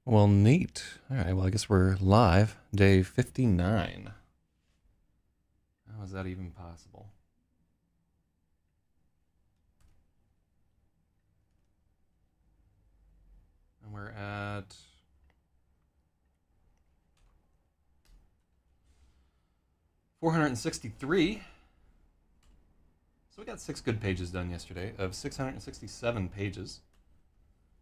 Well, neat. All right, well, I guess we're live. Day 59. How is that even possible? And we're at 463. So we got 6 good pages done yesterday of 667 pages.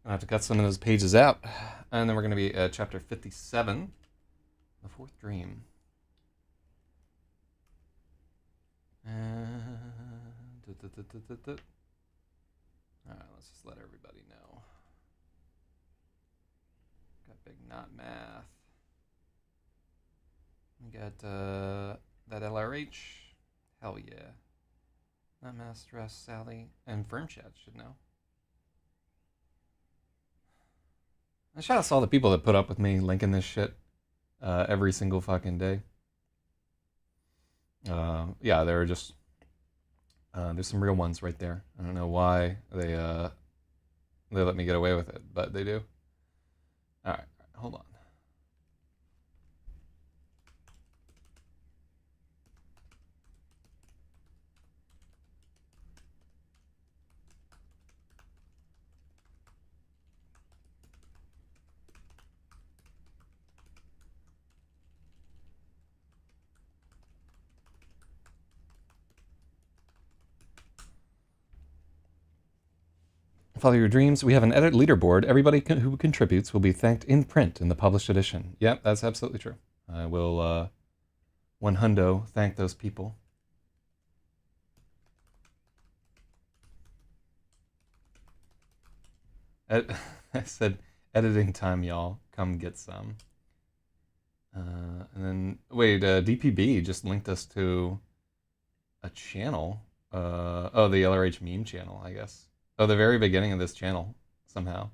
I have to cut some of those pages out. And then we're going to be at chapter 57, The Fourth Dream. And alright, let's just let everybody know. Got big not math. We got that LRH. Hell yeah. Not math stress, Sally. And Firm Chat should know. I shout out to all the people that put up with me linking this shit every single fucking day. Yeah, there are just there's some real ones right there. I don't know why they let me get away with it, but they do. All right, hold on. Follow your dreams. We have an edit leaderboard. Everybody who contributes will be thanked in print in the published edition. Yep, that's absolutely true. I will, one hundo, thank those people. I said, editing time, y'all. Come get some. And then, wait, DPB just linked us to a channel. Oh, the LRH meme channel, I guess. Oh, the very beginning of this channel, somehow.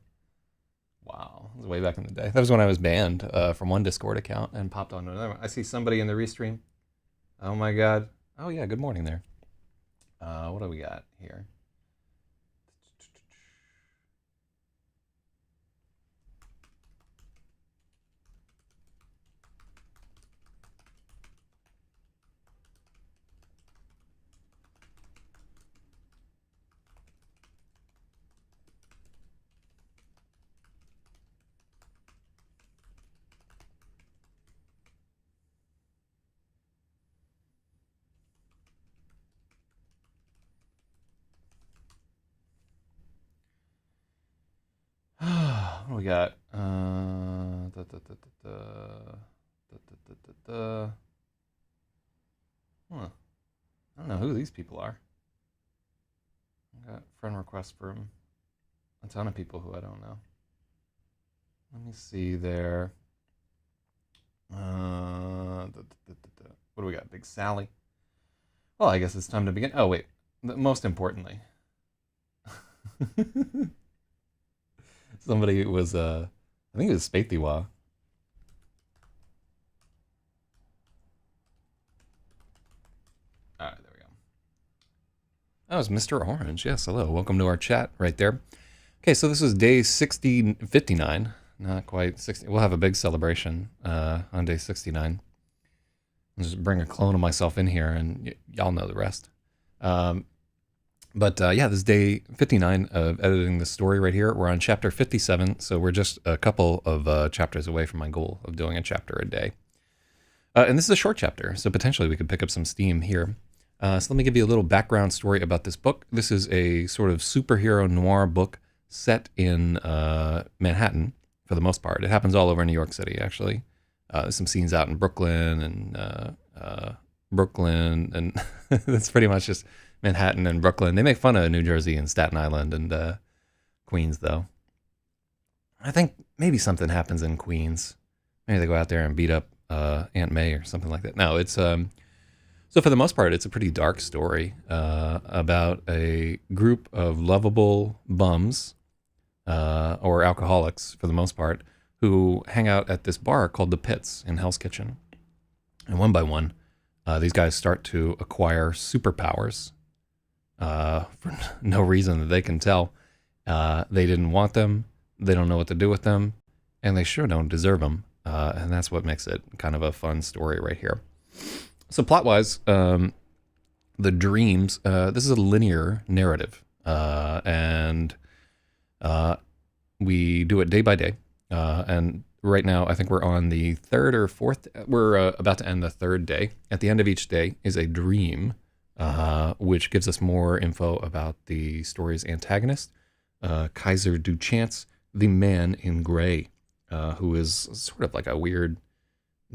Wow, it was way back in the day. That was when I was banned from one Discord account and popped onto another one. I see somebody in the restream. Oh my god. Oh yeah, good morning there. What do we got here? What do we got? Huh. I don't know who these people are. I got friend requests from a ton of people who I don't know. Let me see there. What do we got? Big Sally. Well, I guess it's time to begin. Oh, wait. Most importantly. Somebody was, I think it was Spaithiwa. Alright, there we go. That was Mr. Orange. Yes, hello. Welcome to our chat right there. Okay, so this is day 59. Not quite 60. We'll have a big celebration on day 69. I'll just bring a clone of myself in here and y'all know the rest. But yeah, this is day 59 of editing the story right here. We're on chapter 57, so we're just a couple of chapters away from my goal of doing a chapter a day. And this is a short chapter, so potentially we could pick up some steam here. So let me give you a little background story about this book. This is a sort of superhero noir book set in Manhattan, for the most part. It happens all over New York City, actually. There's some scenes out in Brooklyn, and that's pretty much just Manhattan and Brooklyn. They make fun of New Jersey and Staten Island and Queens, though. I think maybe something happens in Queens. Maybe they go out there and beat up Aunt May or something like that. No, it's so for the most part, it's a pretty dark story about a group of lovable bums or alcoholics, for the most part, who hang out at this bar called the Pits in Hell's Kitchen. And one by one, these guys start to acquire superpowers for no reason that they can tell. They didn't want them. They don't know what to do with them. and they sure don't deserve them. And that's what makes it kind of a fun story right here. So plot-wise, the dreams, this is a linear narrative, and we do it day by day. And right now, I think we're on the third or fourth. We're about to end the third day. At the end of each day is a dream, which gives us more info about the story's antagonist, Kaiser Duchance, the man in gray, who is sort of like a weird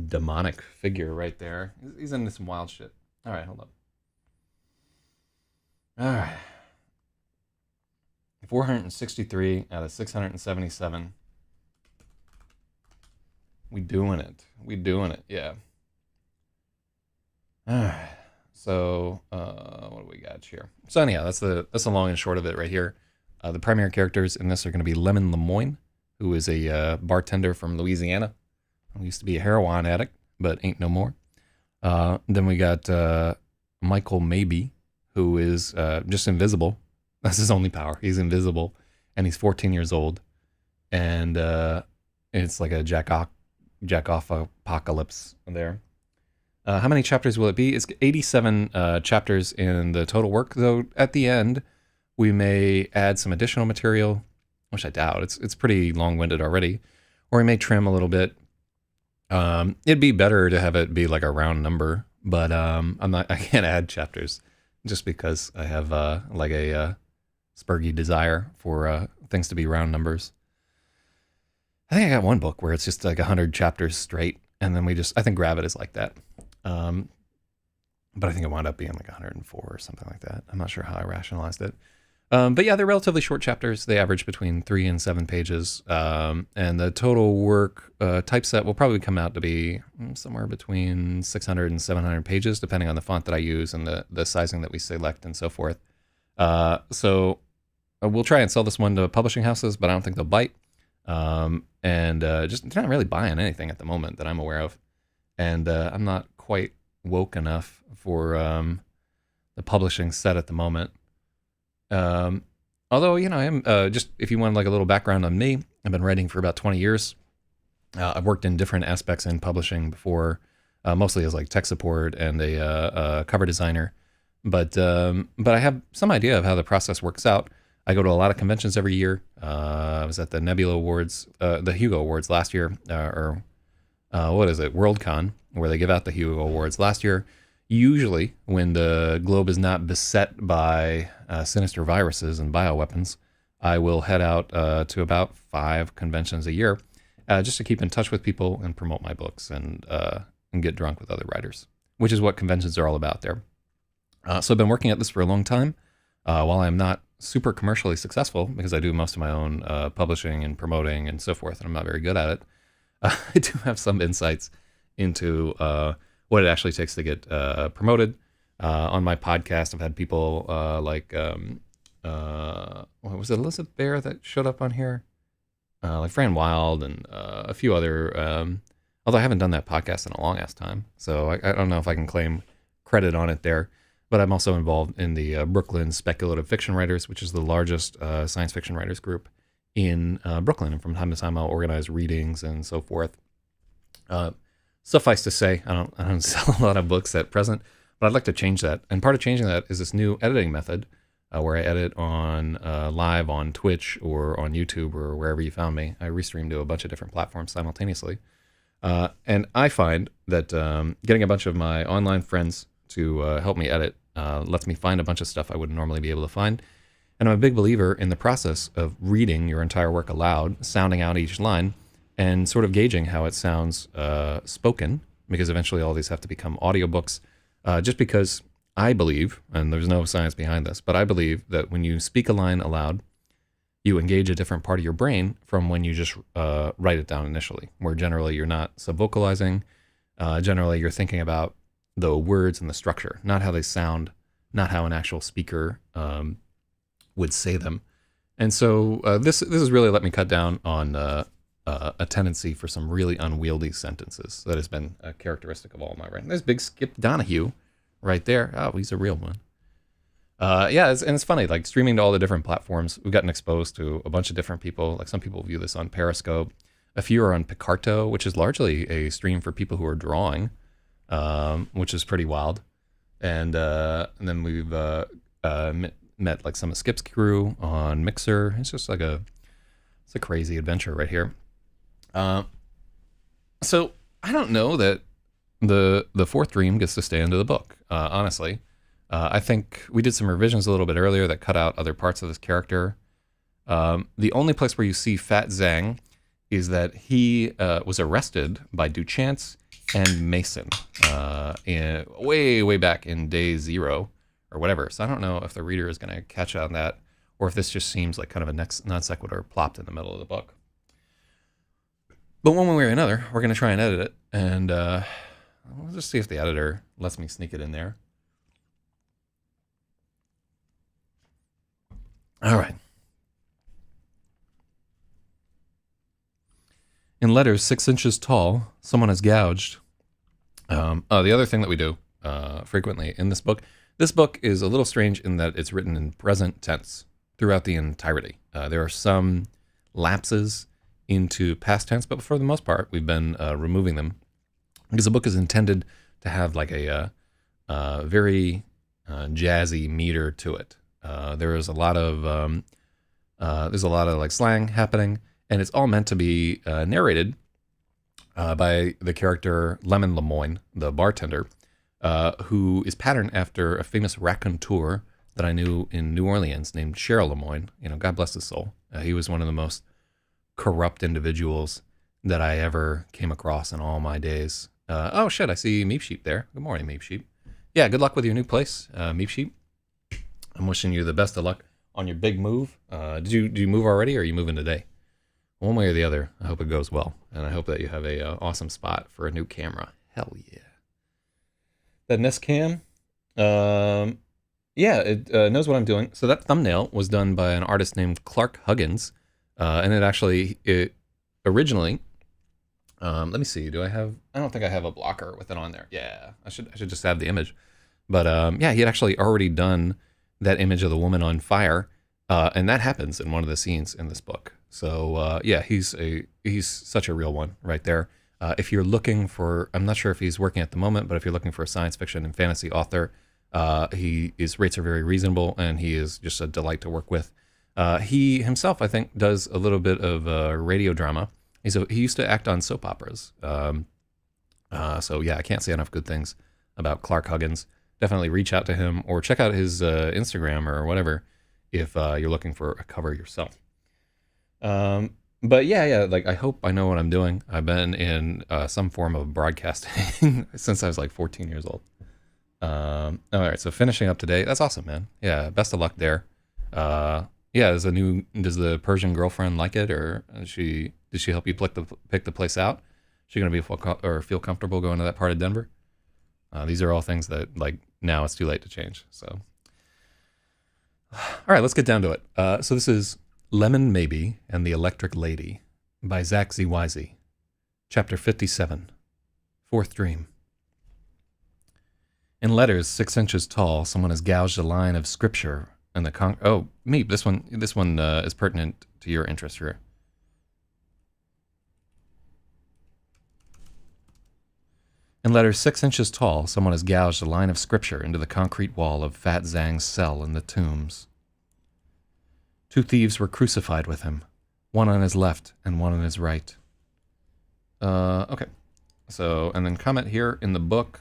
demonic figure right there. He's into some wild shit. All right, hold up. All right. 463 out of 677. We doing it, yeah. All right. So, what do we got here? So anyhow, that's the long and short of it right here. The primary characters in this are going to be Lemon Lemoyne, who is a bartender from Louisiana. He used to be a heroin addict, but ain't no more. Then we got Michael Maybe, who is just invisible. That's his only power. He's invisible, and he's 14 years old. And it's like a jack-off apocalypse there. How many chapters will it be? It's 87 chapters in the total work, though at the end, we may add some additional material, which I doubt. It's pretty long-winded already. Or we may trim a little bit. It'd be better to have it be like a round number, but I can't add chapters just because I have like a spurgy desire for things to be round numbers. I think I got one book where it's just like 100 chapters straight, and then I think Gravit is like that. But I think it wound up being like 104 or something like that. I'm not sure how I rationalized it. But yeah, they're relatively short chapters. They average between 3 and 7 pages. And the total work typeset will probably come out to be somewhere between 600 and 700 pages, depending on the font that I use and the sizing that we select and so forth. So we'll try and sell this one to publishing houses, but I don't think they'll bite. Just not really buying anything at the moment that I'm aware of. And I'm not quite woke enough for the publishing set at the moment. Although, I am just, if you want like a little background on me, I've been writing for about 20 years. I've worked in different aspects in publishing before, mostly as like tech support and a cover designer. But I have some idea of how the process works out. I go to a lot of conventions every year. I was at the Nebula Awards, the Hugo Awards last year, what is it, Worldcon, where they give out the Hugo Awards last year. Usually, when the globe is not beset by sinister viruses and bioweapons, I will head out to about 5 conventions a year, just to keep in touch with people and promote my books and get drunk with other writers, which is what conventions are all about there. So I've been working at this for a long time. While I'm not super commercially successful, because I do most of my own publishing and promoting and so forth, and I'm not very good at it, I do have some insights into what it actually takes to get promoted. On my podcast, I've had people like, what was it, Elizabeth Bear that showed up on here? Like Fran Wild and a few other, although I haven't done that podcast in a long ass time, so I don't know if I can claim credit on it there. But I'm also involved in the Brooklyn Speculative Fiction Writers, which is the largest science fiction writers group in Brooklyn. And from time to time, I'll organize readings and so forth. Suffice to say, I don't sell a lot of books at present, but I'd like to change that. And part of changing that is this new editing method where I edit on live on Twitch or on YouTube or wherever you found me. I restream to a bunch of different platforms simultaneously. And I find that getting a bunch of my online friends to help me edit lets me find a bunch of stuff I wouldn't normally be able to find. And I'm a big believer in the process of reading your entire work aloud, sounding out each line, and sort of gauging how it sounds spoken, because eventually all these have to become audiobooks, just because I believe, and there's no science behind this, but I believe that when you speak a line aloud, you engage a different part of your brain from when you just write it down initially, where generally you're not subvocalizing. Generally you're thinking about the words and the structure, not how they sound, not how an actual speaker would say them. And so this has really let me cut down on a tendency for some really unwieldy sentences that has been a characteristic of all my writing. There's Big Skip Donahue right there. Oh, he's a real one. Yeah, it's funny, like streaming to all the different platforms, we've gotten exposed to a bunch of different people. Like some people view this on Periscope. A few are on Picarto, which is largely a stream for people who are drawing, which is pretty wild. And then we've met like some of Skip's crew on Mixer. It's just like it's a crazy adventure right here. So I don't know that the fourth dream gets to stay into the book, honestly. I think we did some revisions a little bit earlier that cut out other parts of this character. The only place where you see Fat Zhang is that he was arrested by Duchance and Mason way back in day 0 or whatever. So I don't know if the reader is going to catch on that, or if this just seems like kind of a non sequitur plopped in the middle of the book. But one way or another, we're going to try and edit it, and we'll just see if the editor lets me sneak it in there. All right. In letters 6 inches tall, someone is gouged. The other thing that we do frequently in this book is a little strange in that it's written in present tense throughout the entirety. There are some lapses into past tense, but for the most part, we've been removing them because the book is intended to have like a very jazzy meter to it. There is a lot of there's a lot of like slang happening, and it's all meant to be narrated by the character Lemon Lemoyne, the bartender, who is patterned after a famous raconteur that I knew in New Orleans named Cheryl Lemoyne. You know, God bless his soul. He was one of the most corrupt individuals that I ever came across in all my days. Oh shit, I see Meep Sheep there. Good morning, Meep Sheep. Yeah, good luck with your new place, Meep Sheep. I'm wishing you the best of luck on your big move. Did you move already, or are you moving today? One way or the other, I hope it goes well, and I hope that you have a awesome spot for a new camera. Hell yeah. That Nest Cam, yeah, it knows what I'm doing. So that thumbnail was done by an artist named Clark Huggins, and it originally, let me see, I don't think I have a blocker with it on there. Yeah, I should just have the image. But yeah, he had actually already done that image of the woman on fire, and that happens in one of the scenes in this book. So yeah, he's such a real one right there. If you're looking for, I'm not sure if he's working at the moment, but if you're looking for a science fiction and fantasy author, his rates are very reasonable, and he is just a delight to work with. He himself, I think, does a little bit of radio drama. He used to act on soap operas. So yeah, I can't say enough good things about Clark Huggins. Definitely reach out to him or check out his Instagram or whatever if you're looking for a cover yourself. But yeah, like I hope I know what I'm doing. I've been in some form of broadcasting since I was like 14 years old. All right, so finishing up today. That's awesome, man. Yeah, best of luck there. Yeah, does the Persian girlfriend like it, or did she help you pick the place out? Is she gonna feel comfortable going to that part of Denver? These are all things that like now it's too late to change. So, all right, let's get down to it. So this is Lemon Maybe and the Electric Lady by Zak Zyz, Chapter 57, Fourth Dream. In letters 6 inches tall, someone has gouged a line of scripture and the oh, Meep, this one is pertinent to your interest here. In letters 6 inches tall, someone has gouged a line of scripture into the concrete wall of Fat Zhang's cell in the tombs. 2 thieves were crucified with him, one on his left and one on his right. Okay. So, and then comment here in the book.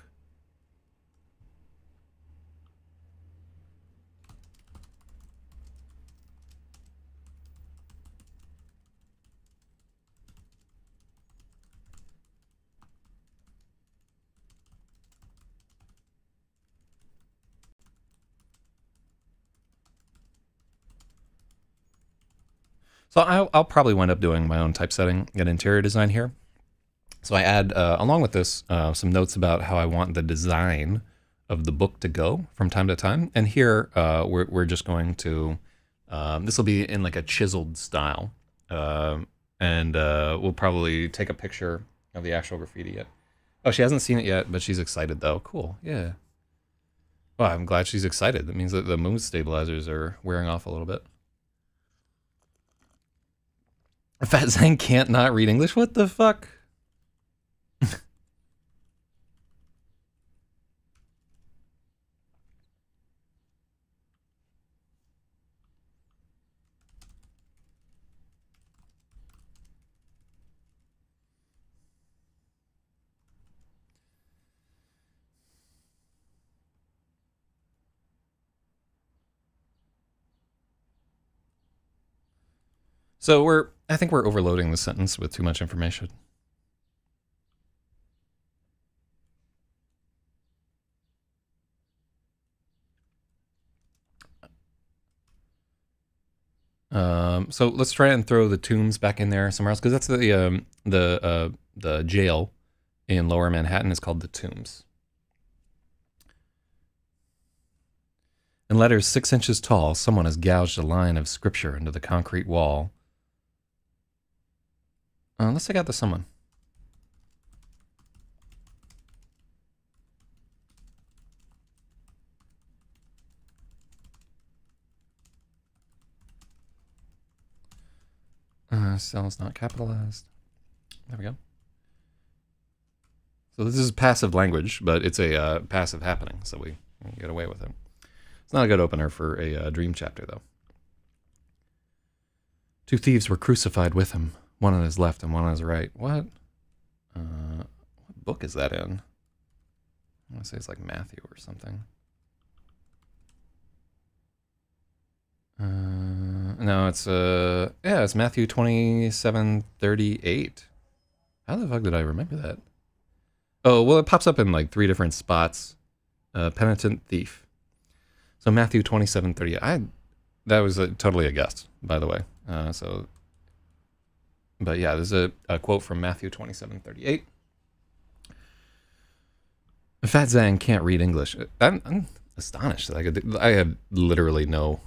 So I'll probably wind up doing my own typesetting and interior design here. So I add, along with this, some notes about how I want the design of the book to go from time to time. And here we're just going to, this will be in like a chiseled style. And we'll probably take a picture of the actual graffiti yet. Oh, she hasn't seen it yet, but she's excited though. Cool, yeah. Well, I'm glad she's excited. That means that the mood stabilizers are wearing off a little bit. Fat Zang can't not read English? What the fuck? So I think we're overloading the sentence with too much information. So let's try and throw the tombs back in there somewhere else, because that's the jail in Lower Manhattan is called the Tombs. In letters 6 inches tall, someone has gouged a line of scripture into the concrete wall. Let's take out the someone. Cell's not capitalized. There we go. So this is passive language, but it's a passive happening, so we get away with it. It's not a good opener for a dream chapter, though. 2 thieves were crucified with him, one on his left and one on his right. What? What book is that in? I want to say it's like Matthew or something. No, it's it's Matthew 27:38. How the fuck did I remember that? Oh, well, it pops up in like 3 different spots. Penitent thief. So Matthew 27:38. That was totally a guess, by the way. But yeah, there's a quote from Matthew 27:38. Fat Zang can't read English. I'm astonished that I had literally no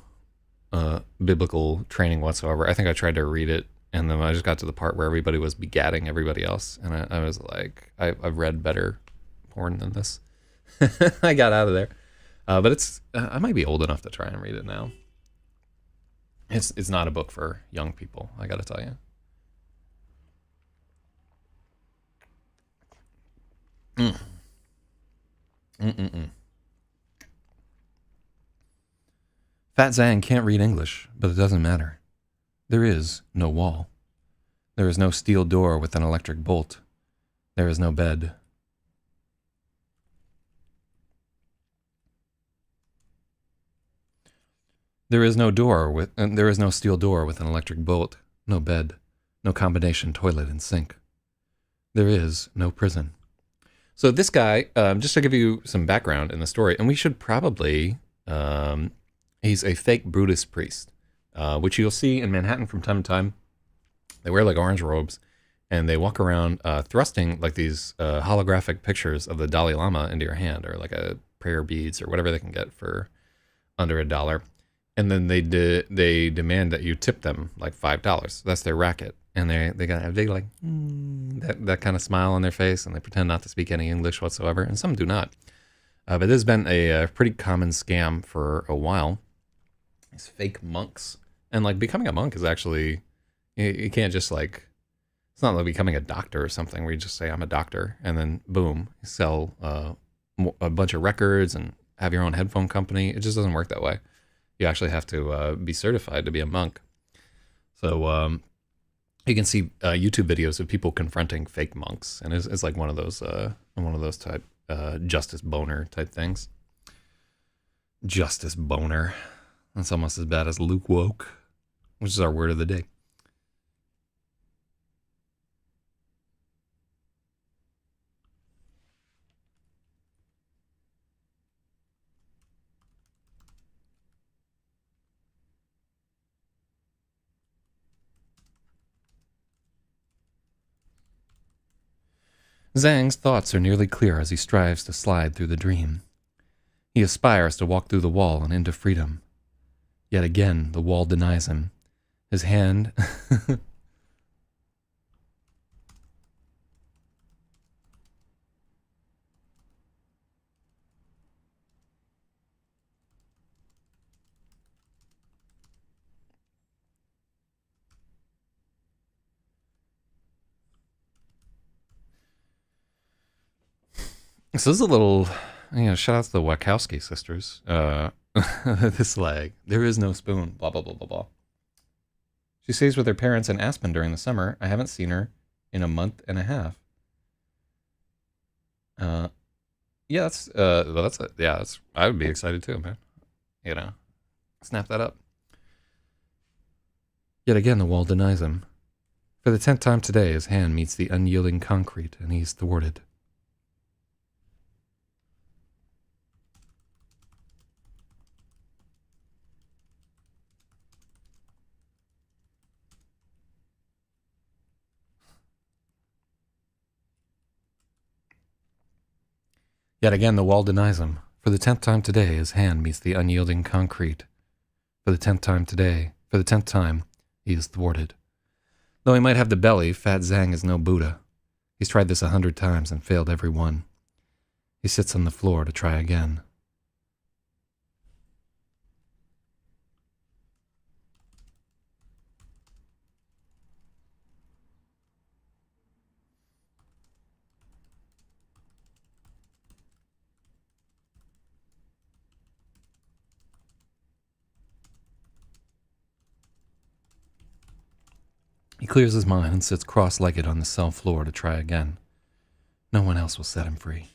biblical training whatsoever. I think I tried to read it, and then I just got to the part where everybody was begatting everybody else, and I was like, I've read better porn than this. I got out of there. But it's I might be old enough to try and read it now. It's not a book for young people, I gotta tell you. Fat Zang can't read English, but it doesn't matter. There is no wall. There is no steel door with an electric bolt. There is no bed. There is no steel door with an electric bolt, no bed, no combination toilet and sink. There is no prison. So this guy, just to give you some background in the story, and we should probably, he's a fake Buddhist priest, which you'll see in Manhattan from time to time. They wear like orange robes, and they walk around thrusting like these holographic pictures of the Dalai Lama into your hand, or like a prayer beads or whatever they can get for under $1. And then they demand that you tip them like $5. That's their racket, and they got a big like that kind of smile on their face, and they pretend not to speak any English whatsoever, and some do not. But this has been a pretty common scam for a while. These fake monks, and like becoming a monk is actually you can't just like, it's not like becoming a doctor or something where you just say I'm a doctor and then boom, you sell a bunch of records and have your own headphone company. It just doesn't work that way. You actually have to be certified to be a monk. So you can see YouTube videos of people confronting fake monks, and it's like one of those type Justice Boner type things. Justice Boner. That's almost as bad as Luke Woke, which is our word of the day. Zhang's thoughts are nearly clear as he strives to slide through the dream. He aspires to walk through the wall and into freedom. Yet again, the wall denies him. His hand... So this is a little, shout out to the Wachowski sisters. This lag. There is no spoon. Blah, blah, blah, blah, blah. She stays with her parents in Aspen during the summer. I haven't seen her in a month and a half. Yeah, I would be excited too, man. Snap that up. Yet again, the wall denies him. For the 10th time today, his hand meets the unyielding concrete, and he's thwarted. Yet again, the wall denies him. For the 10th time today, his hand meets the unyielding concrete. For the 10th time today, for the 10th time, he is thwarted. Though he might have the belly, Fat Zhang is no Buddha. He's tried this 100 times and failed every one. He sits on the floor to try again. He clears his mind and sits cross-legged on the cell floor to try again. No one else will set him free.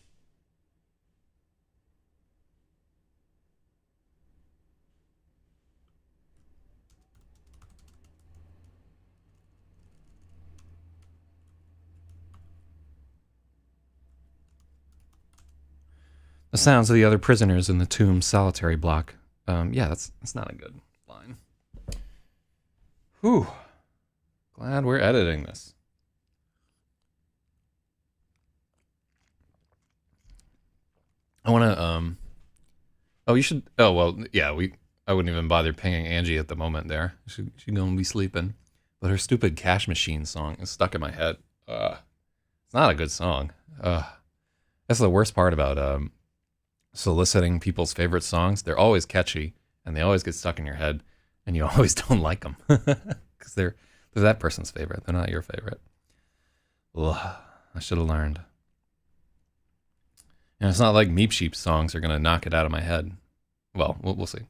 The sounds of the other prisoners in the tomb's solitary block. That's not a good line. Whew. Glad we're editing this. I want to, oh, you should, oh, well, yeah, I wouldn't even bother pinging Angie at the moment there. She's going to be sleeping. But her stupid Cash Machine song is stuck in my head. It's not a good song. That's the worst part about, soliciting people's favorite songs. They're always catchy, and they always get stuck in your head, and you always don't like them. Because they're that person's favorite. They're not your favorite. Ugh, I should have learned. And it's not like Meep Sheep songs are going to knock it out of my head. Well, we'll see.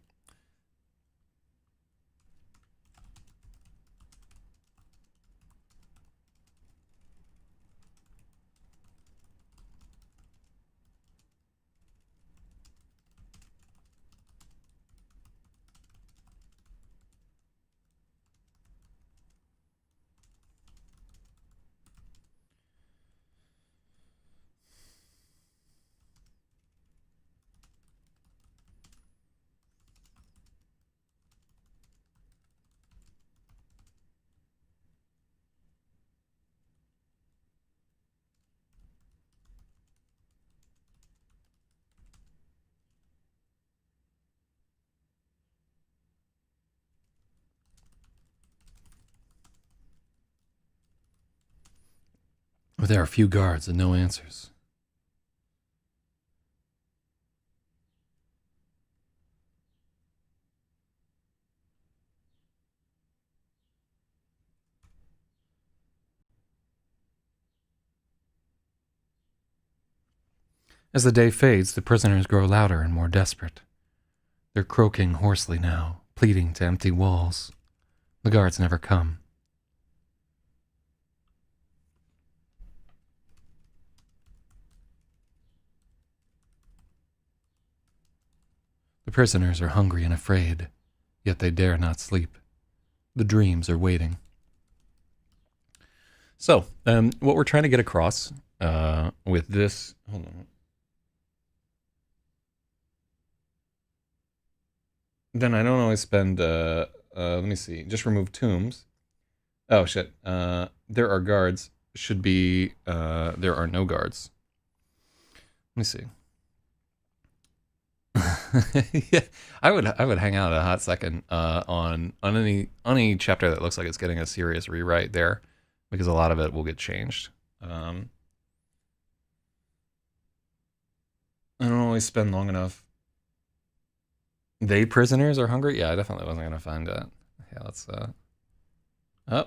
But there are few guards and no answers. As the day fades, the prisoners grow louder and more desperate. They're croaking hoarsely now, pleading to empty walls. The guards never come. The prisoners are hungry and afraid, yet they dare not sleep. The dreams are waiting. So, what we're trying to get across with this... Hold on. Then I don't always spend... let me see. Just remove tombs. Oh, shit. There are guards. Should be... there are no guards. Let me see. Yeah, I would hang out a hot second on any chapter that looks like it's getting a serious rewrite there, because a lot of it will get changed. I don't always spend long enough. They prisoners are hungry? Yeah, I definitely wasn't gonna find that. Yeah, let's oh.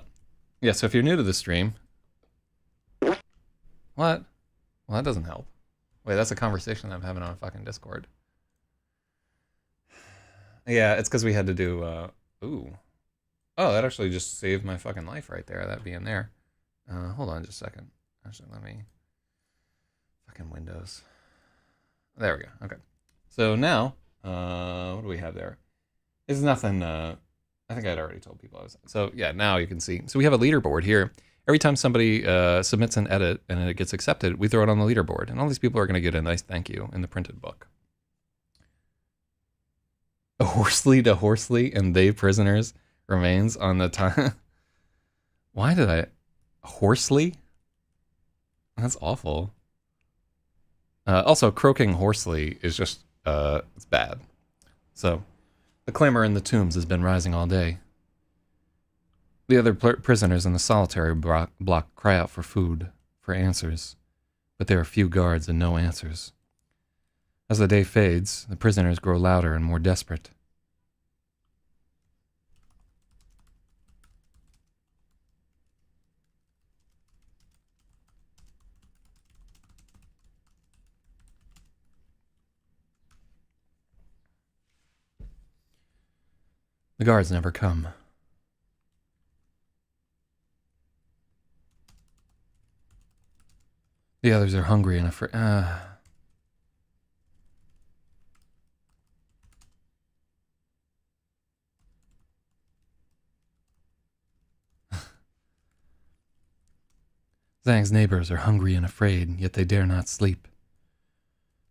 Yeah, so if you're new to the stream. What? Well, that doesn't help. Wait, that's a conversation I'm having on fucking Discord. Yeah, it's because we had to do. Ooh. Oh, that actually just saved my fucking life right there. That being there. Hold on just a second. Actually, let me. Fucking Windows. There we go. Okay. So now, what do we have there? It's nothing. I think I'd already told people I was. So yeah, now you can see. So we have a leaderboard here. Every time somebody submits an edit and it gets accepted, we throw it on the leaderboard, and all these people are going to get a nice thank you in the printed book. A Horsley to Horsley and they prisoners remains on the time. Why did I Horsley? That's awful. Also, croaking Horsley is just it's bad. So the clamor in the tombs has been rising all day. The other prisoners in the solitary block cry out for food, for answers, but there are few guards and no answers. As the day fades, the prisoners grow louder and more desperate. The guards never come. The others are hungry and afraid. Zhang's neighbors are hungry and afraid, yet they dare not sleep.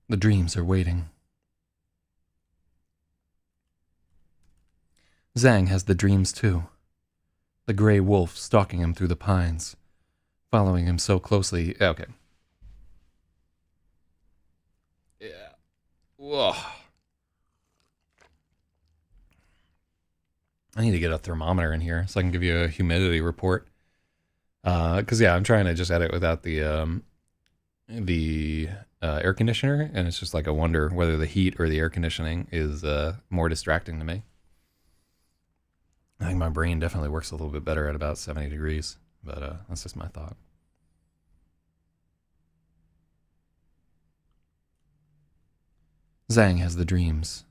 The dreams are waiting. Zhang has the dreams too. The gray wolf stalking him through the pines, following him so closely. Okay. Yeah. Whoa. I need to get a thermometer in here so I can give you a humidity report. Because yeah, I'm trying to just edit without the air conditioner, and it's just like I wonder whether the heat or the air conditioning is more distracting to me. I think my brain definitely works a little bit better at about 70 degrees, but that's just my thought. Zhang has the dreams.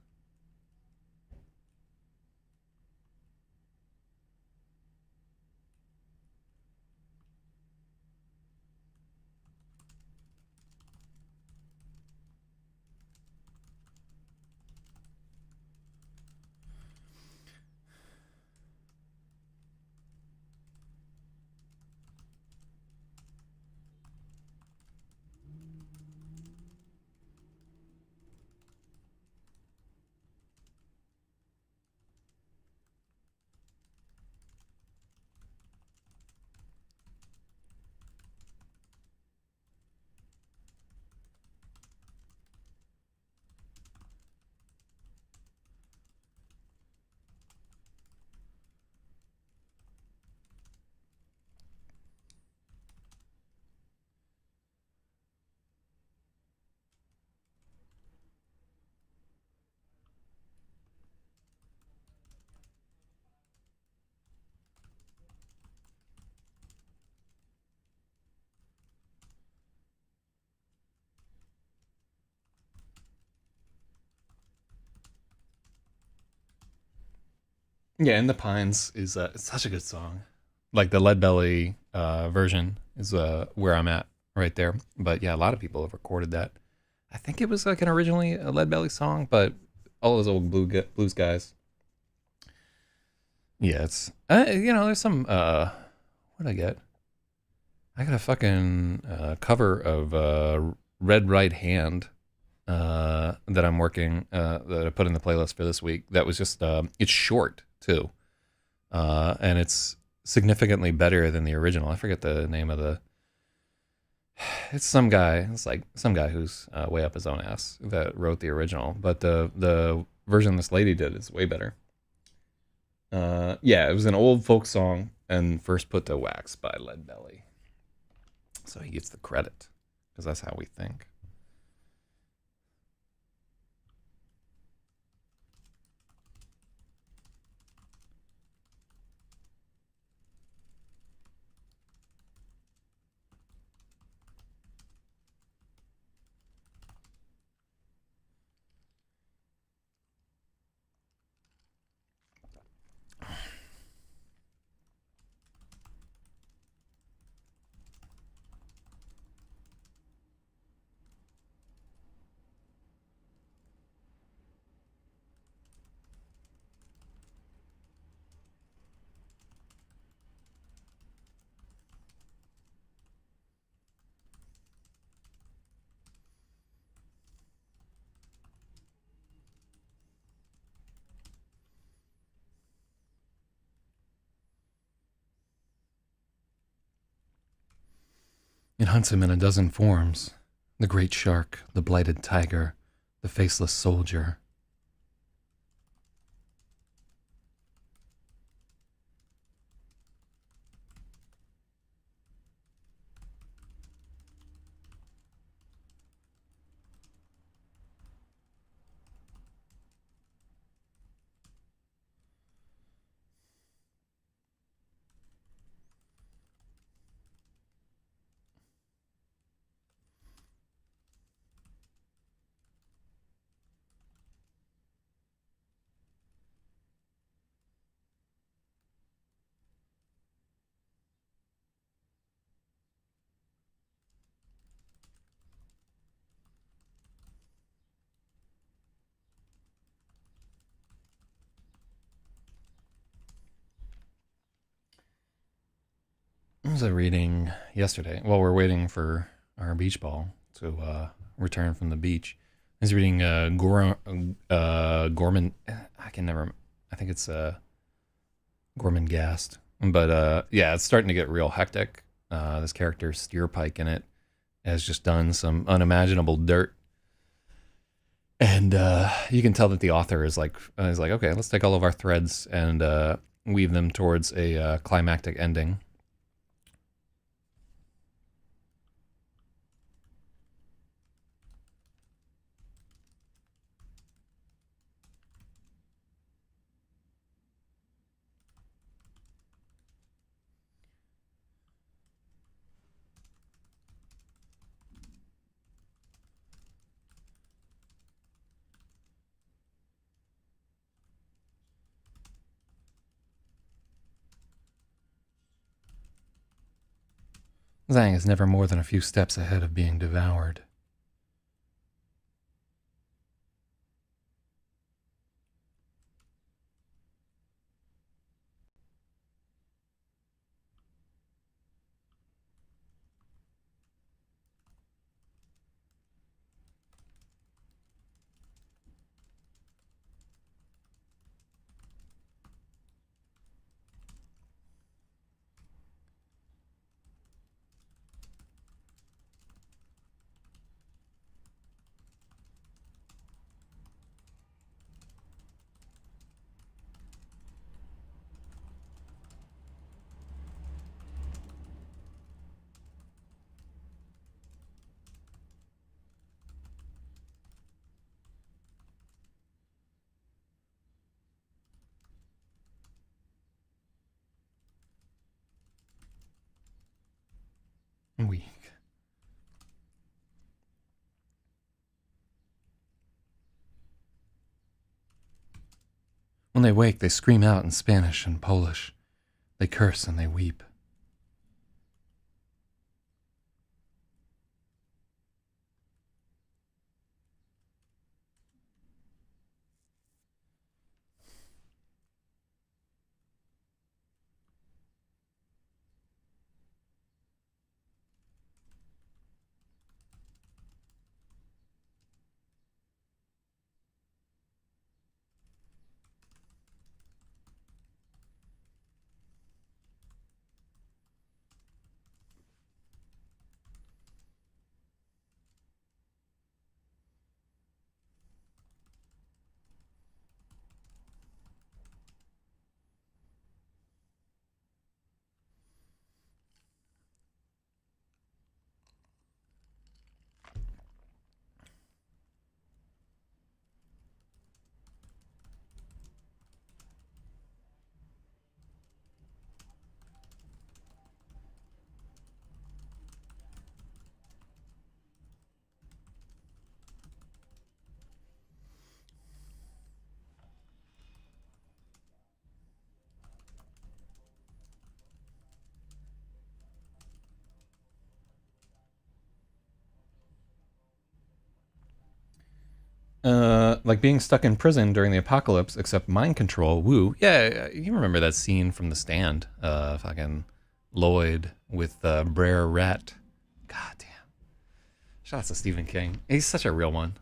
Yeah, In the Pines is it's such a good song. Like the Lead Belly version is where I'm at right there. But yeah, a lot of people have recorded that. I think it was like an originally a Lead Belly song, but all those old blues guys. Yeah, it's there's some what I get. I got a fucking cover of Red Right Hand that I'm working that I put in the playlist for this week. That was just it's short too, and it's significantly better than the original. I forget the name of the. It's some guy. It's like some guy who's way up his own ass that wrote the original, but the version this lady did is way better. Yeah, it was an old folk song and first put to wax by Lead Belly, so he gets the credit because that's how we think. It hunts him in a dozen forms. The great shark, the blighted tiger, the faceless soldier. What was I reading yesterday? Well, we're waiting for our beach ball to return from the beach. I was reading Gorman. I can never. I think it's Gorman Gast. But yeah, it's starting to get real hectic. This character, Steerpike, in it has just done some unimaginable dirt. And you can tell that the author is like, okay, let's take all of our threads and weave them towards a climactic ending. Zhang is never more than a few steps ahead of being devoured. Weak. When they wake, they scream out in Spanish and Polish. They curse and they weep. Like being stuck in prison during the apocalypse, except mind control. Woo. Yeah, you remember that scene from The Stand. Fucking Lloyd with Brer Rat. God damn. Shout out to Stephen King. He's such a real one.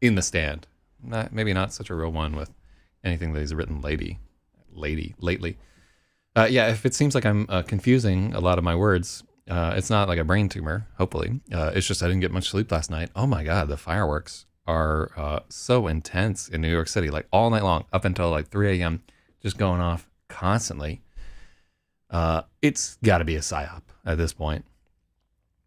In The Stand. Maybe not such a real one with anything that he's written lately. Yeah, if it seems like I'm confusing a lot of my words, It's not like a brain tumor, hopefully. It's just I didn't get much sleep last night. Oh my God, the fireworks are so intense in New York City, like all night long, up until like 3 a.m., just going off constantly. It's got to be a psyop at this point.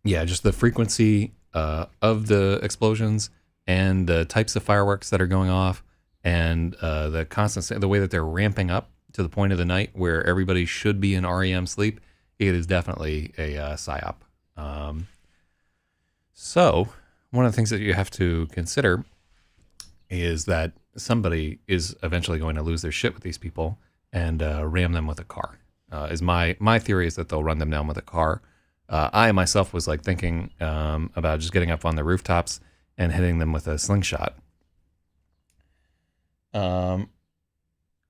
Yeah, just the frequency of the explosions and the types of fireworks that are going off, and the constant, the way that they're ramping up to the point of the night where everybody should be in REM sleep. It is definitely a psyop. So one of the things that you have to consider is that somebody is eventually going to lose their shit with these people and ram them with a car. Is my theory is that they'll run them down with a car. I myself was like thinking about just getting up on the rooftops and hitting them with a slingshot.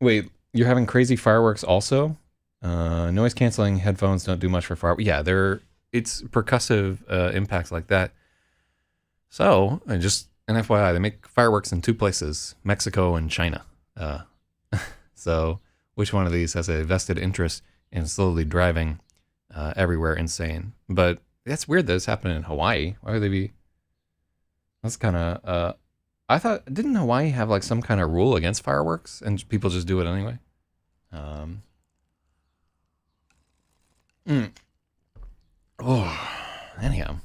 Wait, you're having crazy fireworks also? Noise canceling headphones don't do much for fireworks. Yeah, it's percussive impacts like that. So, and just an FYI, they make fireworks in two places, Mexico and China. So, which one of these has a vested interest in slowly driving everywhere insane? But that's weird that it's happening in Hawaii. Why would they be? That's kind of. I thought, didn't Hawaii have like some kind of rule against fireworks and people just do it anyway? Oh, anyhow.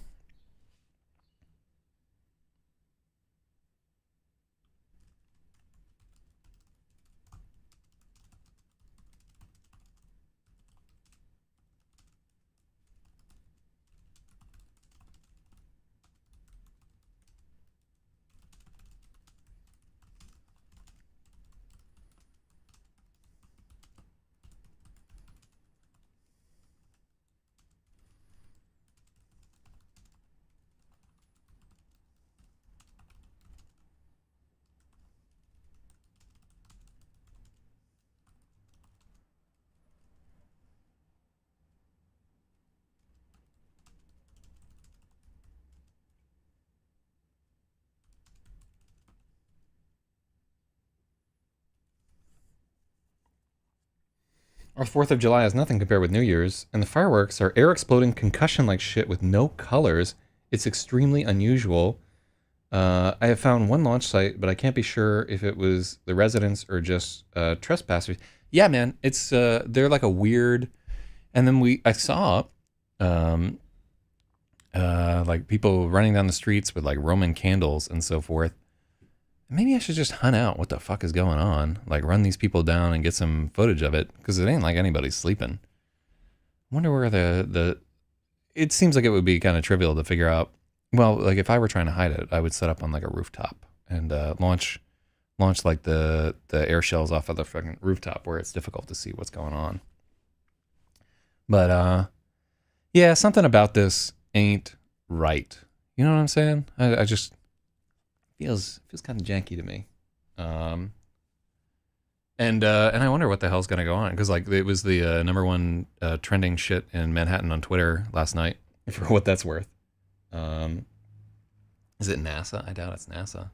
Our 4th of July has nothing compared with New Year's, and the fireworks are air exploding concussion like shit with no colors. It's extremely unusual. I have found one launch site, but I can't be sure if it was the residents or just trespassers. Yeah, man, it's they're like a weird. And then I saw um, like people running down the streets with like Roman candles and so forth. Maybe I should just hunt out what the fuck is going on. Like run these people down and get some footage of it because it ain't like anybody's sleeping. I wonder where the. It seems like it would be kind of trivial to figure out. Well, like if I were trying to hide it, I would set up on like a rooftop and launch like the air shells off of the fucking rooftop where it's difficult to see what's going on. But yeah, something about this ain't right. You know what I'm saying? I just feels kind of janky to me. And I wonder what the hell's gonna go on because like it was the number one trending shit in Manhattan on Twitter last night for what that's worth. Is it NASA? I doubt it's NASA.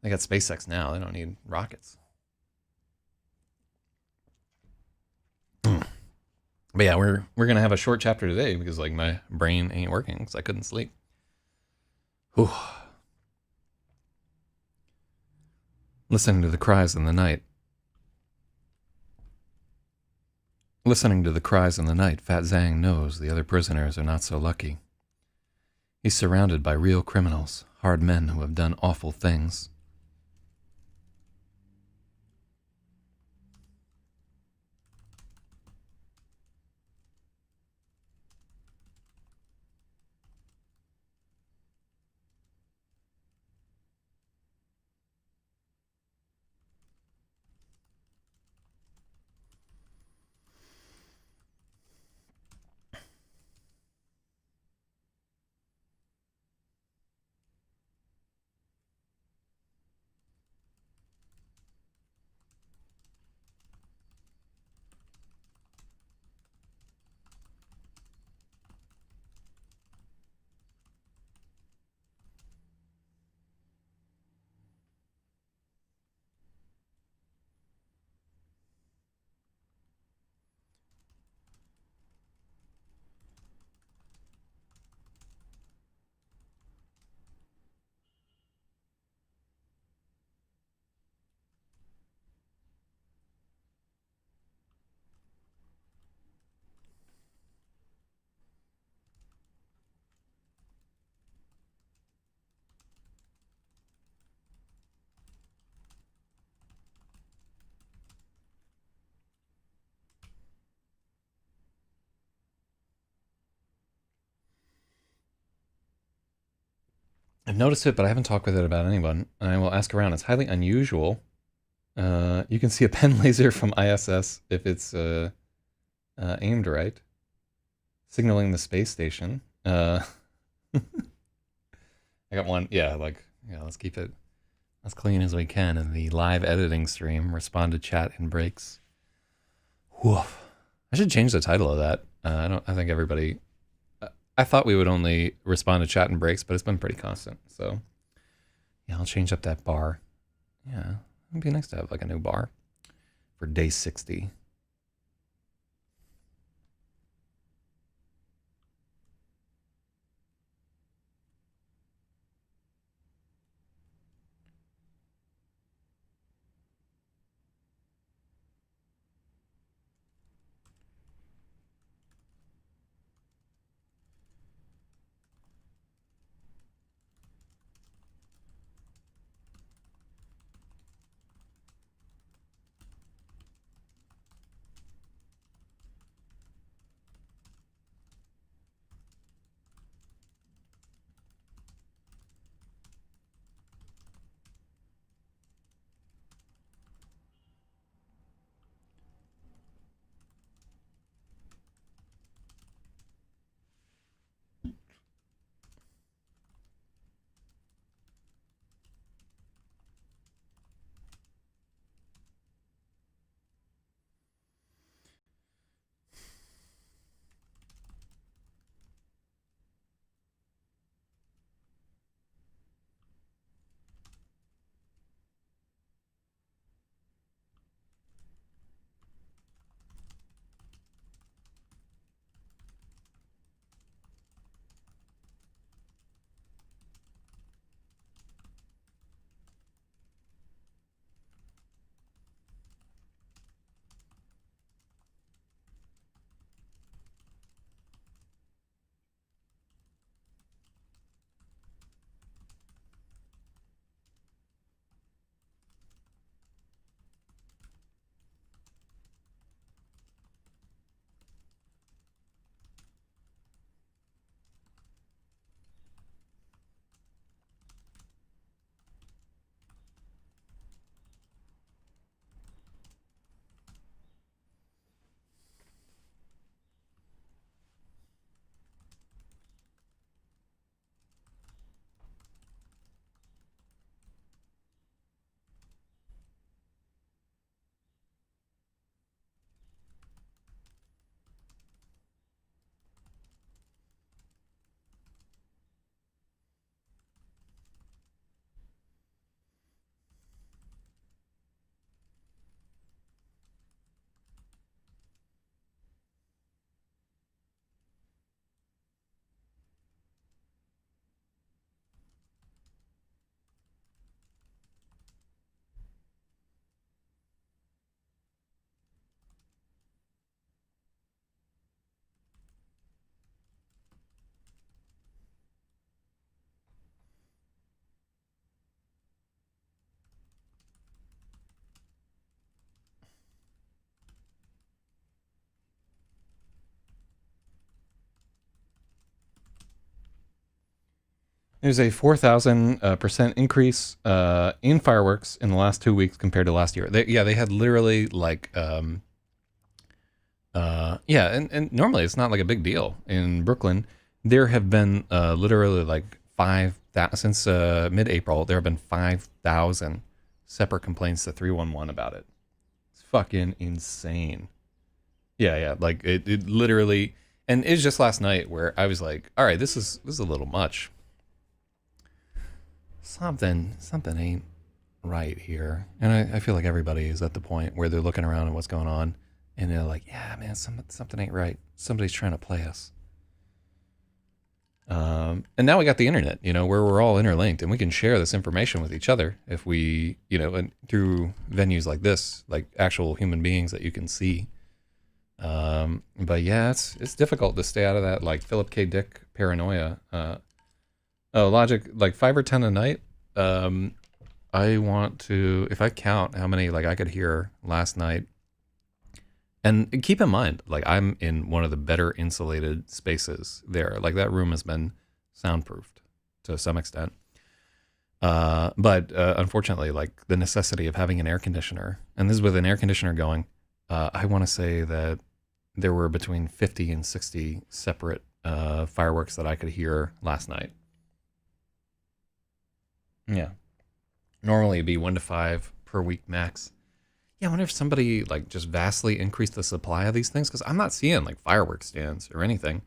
They got SpaceX now. They don't need rockets. But yeah, we're gonna have a short chapter today because like my brain ain't working because I couldn't sleep. Whew. Listening to the cries in the night. Listening to the cries in the night, Fat Zhang knows the other prisoners are not so lucky. He's surrounded by real criminals, hard men who have done awful things. I've noticed it, but I haven't talked with it about anyone. I will ask around. It's highly unusual. You can see a pen laser from ISS if it's aimed right, signaling the space station. I got one. Yeah, like, yeah, let's keep it as clean as we can in the live editing stream. Respond to chat in breaks. Woof. I should change the title of that. I don't. I think everybody. I thought we would only respond to chat in breaks, but it's been pretty constant. So yeah, I'll change up that bar. Yeah, it'd be nice to have like a new bar for day 60. There's a 4,000% increase in fireworks in the last 2 weeks compared to last year. They had literally like, yeah, and normally it's not like a big deal in Brooklyn. There have been literally like 5,000 since mid-April. There have been 5,000 separate complaints to 311 about it. It's fucking insane. Yeah, like it literally, and it was just last night where I was like, all right, this is a little much. Something ain't right here. And I feel like everybody is at the point where they're looking around at what's going on and they're like, yeah, man, something ain't right. Somebody's trying to play us. And now we got the internet, where we're all interlinked and we can share this information with each other if we, and through venues like this, like actual human beings that you can see. But yeah, it's difficult to stay out of that like Philip K. Dick paranoia. Logic, like 5 or 10 a night. I want to, if I count how many like I could hear last night, and keep in mind, like I'm in one of the better insulated spaces there. Like that room has been soundproofed to some extent. But unfortunately, like the necessity of having an air conditioner, and this is with an air conditioner going, I want to say that there were between 50 and 60 separate fireworks that I could hear last night. Yeah. Normally it'd be 1 to 5 per week max. Yeah, I wonder if somebody like just vastly increased the supply of these things, because I'm not seeing like fireworks stands or anything.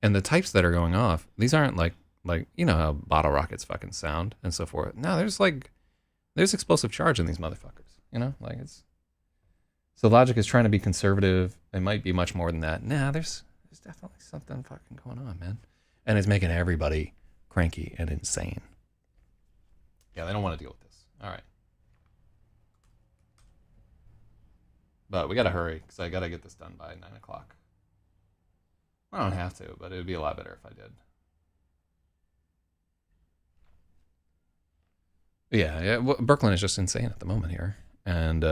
And the types that are going off, these aren't like you know how bottle rockets fucking sound and so forth. No, there's explosive charge in these motherfuckers. You know, like it's so logic is trying to be conservative. It might be much more than that. Nah, there's definitely something fucking going on, man. And it's making everybody cranky and insane. Yeah, they don't want to deal with this. All right. But we gotta hurry, because I gotta get this done by 9 o'clock. I don't have to, but it would be a lot better if I did. Yeah, well, Brooklyn is just insane at the moment here. And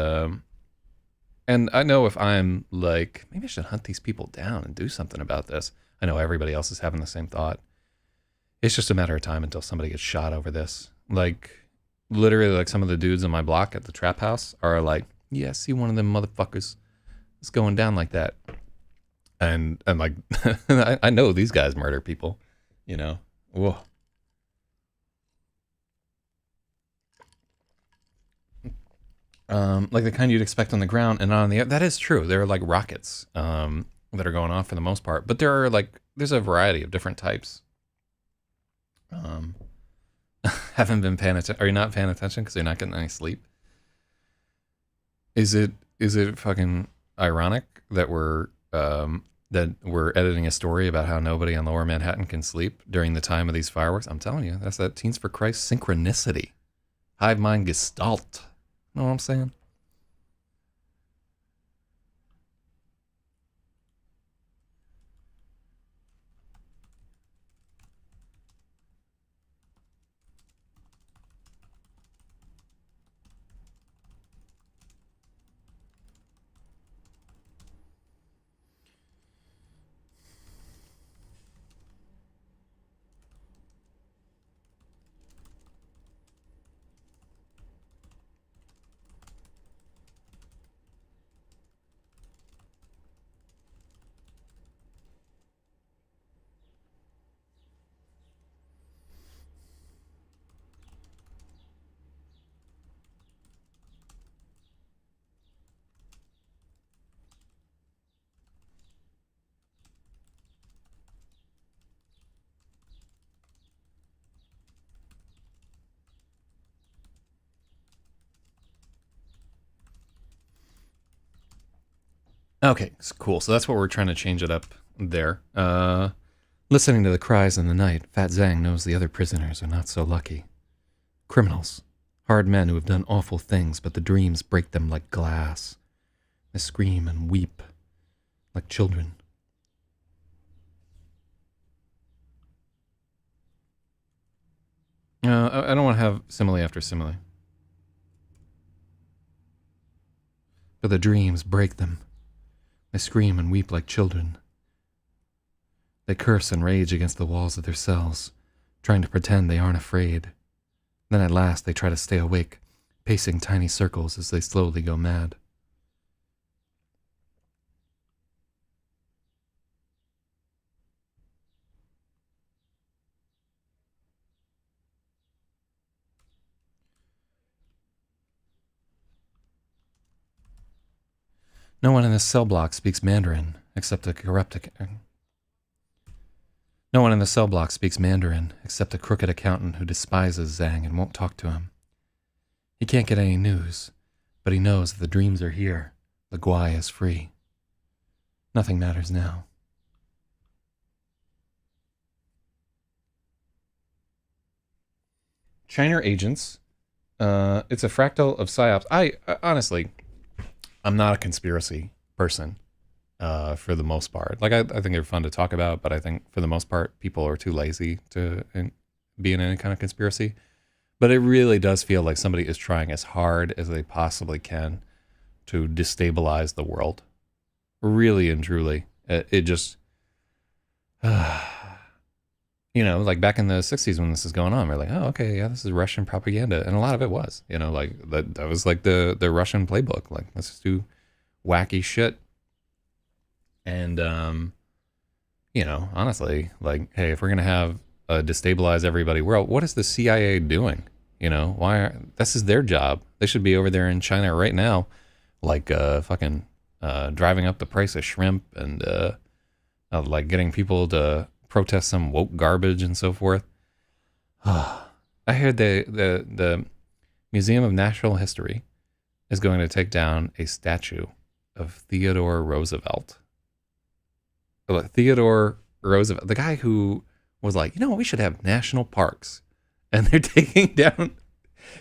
I know if I'm like, maybe I should hunt these people down and do something about this. I know everybody else is having the same thought. It's just a matter of time until somebody gets shot over this. Like, literally, like some of the dudes on my block at the trap house are like, yeah, see one of them motherfuckers. It's going down like that. And like, I know these guys murder people, you know. Whoa. Like the kind you'd expect on the ground and on the air. That is true. There are like rockets that are going off for the most part, but there's a variety of different types. Haven't been paying attention. Are you not paying attention because you're not getting any sleep? Is it fucking ironic that we're editing a story about how nobody on Lower Manhattan can sleep during the time of these fireworks? I'm telling you, that's that Teens for Christ synchronicity, hive mind gestalt. Know what I'm saying? Okay, cool. So that's what we're trying to change it up there. Listening to the cries in the night, Fat Zhang knows the other prisoners are not so lucky. Criminals. Hard men who have done awful things, but the dreams break them like glass. They scream and weep like children. I don't want to have simile after simile. But the dreams break them. They scream and weep like children. They curse and rage against the walls of their cells, trying to pretend they aren't afraid. Then at last they try to stay awake, pacing tiny circles as they slowly go mad. No one in this cell block speaks Mandarin except a corrupt. No one in the cell block speaks Mandarin except a crooked accountant who despises Zhang and won't talk to him. He can't get any news, but he knows that the dreams are here. The Guai is free. Nothing matters now. China agents. It's a fractal of psyops. I honestly, I'm not a conspiracy person. For the most part, like I think they're fun to talk about, but I think for the most part, people are too lazy to be in any kind of conspiracy. But it really does feel like somebody is trying as hard as they possibly can to destabilize the world. Really and truly, it just. you know, like back in the 60s when this is going on, we're like, oh, okay, yeah, this is Russian propaganda. And a lot of it was, you know, like that was like the Russian playbook. Like, let's just do wacky shit. And, you know, honestly, like, hey, if we're going to have a destabilize everybody world, what is the CIA doing? You know, this is their job. They should be over there in China right now, like, fucking, driving up the price of shrimp and, like getting people to protest some woke garbage and so forth. I heard the Museum of Natural History is going to take down a statue of Theodore Roosevelt. Theodore Roosevelt, the guy who was like, you know, we should have national parks, and they're taking down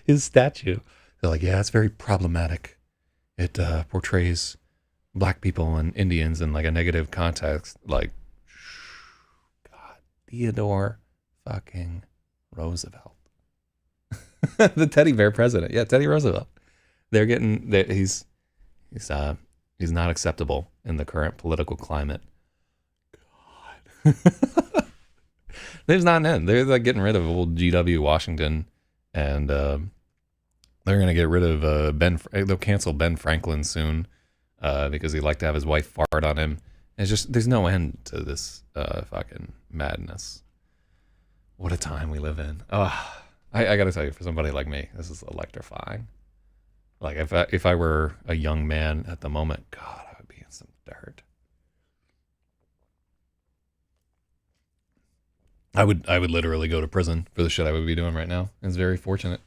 his statue. They're like, yeah, it's very problematic. It portrays black people and Indians in like a negative context. Like, God, Theodore fucking Roosevelt, the teddy bear president. Yeah, Teddy Roosevelt. They're getting that he's not acceptable in the current political climate. God, there's not an end. They're like getting rid of old G.W. Washington, and they're gonna get rid of Ben. They'll cancel Ben Franklin soon because he'd like to have his wife fart on him. It's just there's no end to this fucking madness. What a time we live in. Oh, I gotta tell you, for somebody like me, this is electrifying. Like if I were a young man at the moment, God, I would be in some dirt. I would literally go to prison for the shit I would be doing right now. It's very fortunate.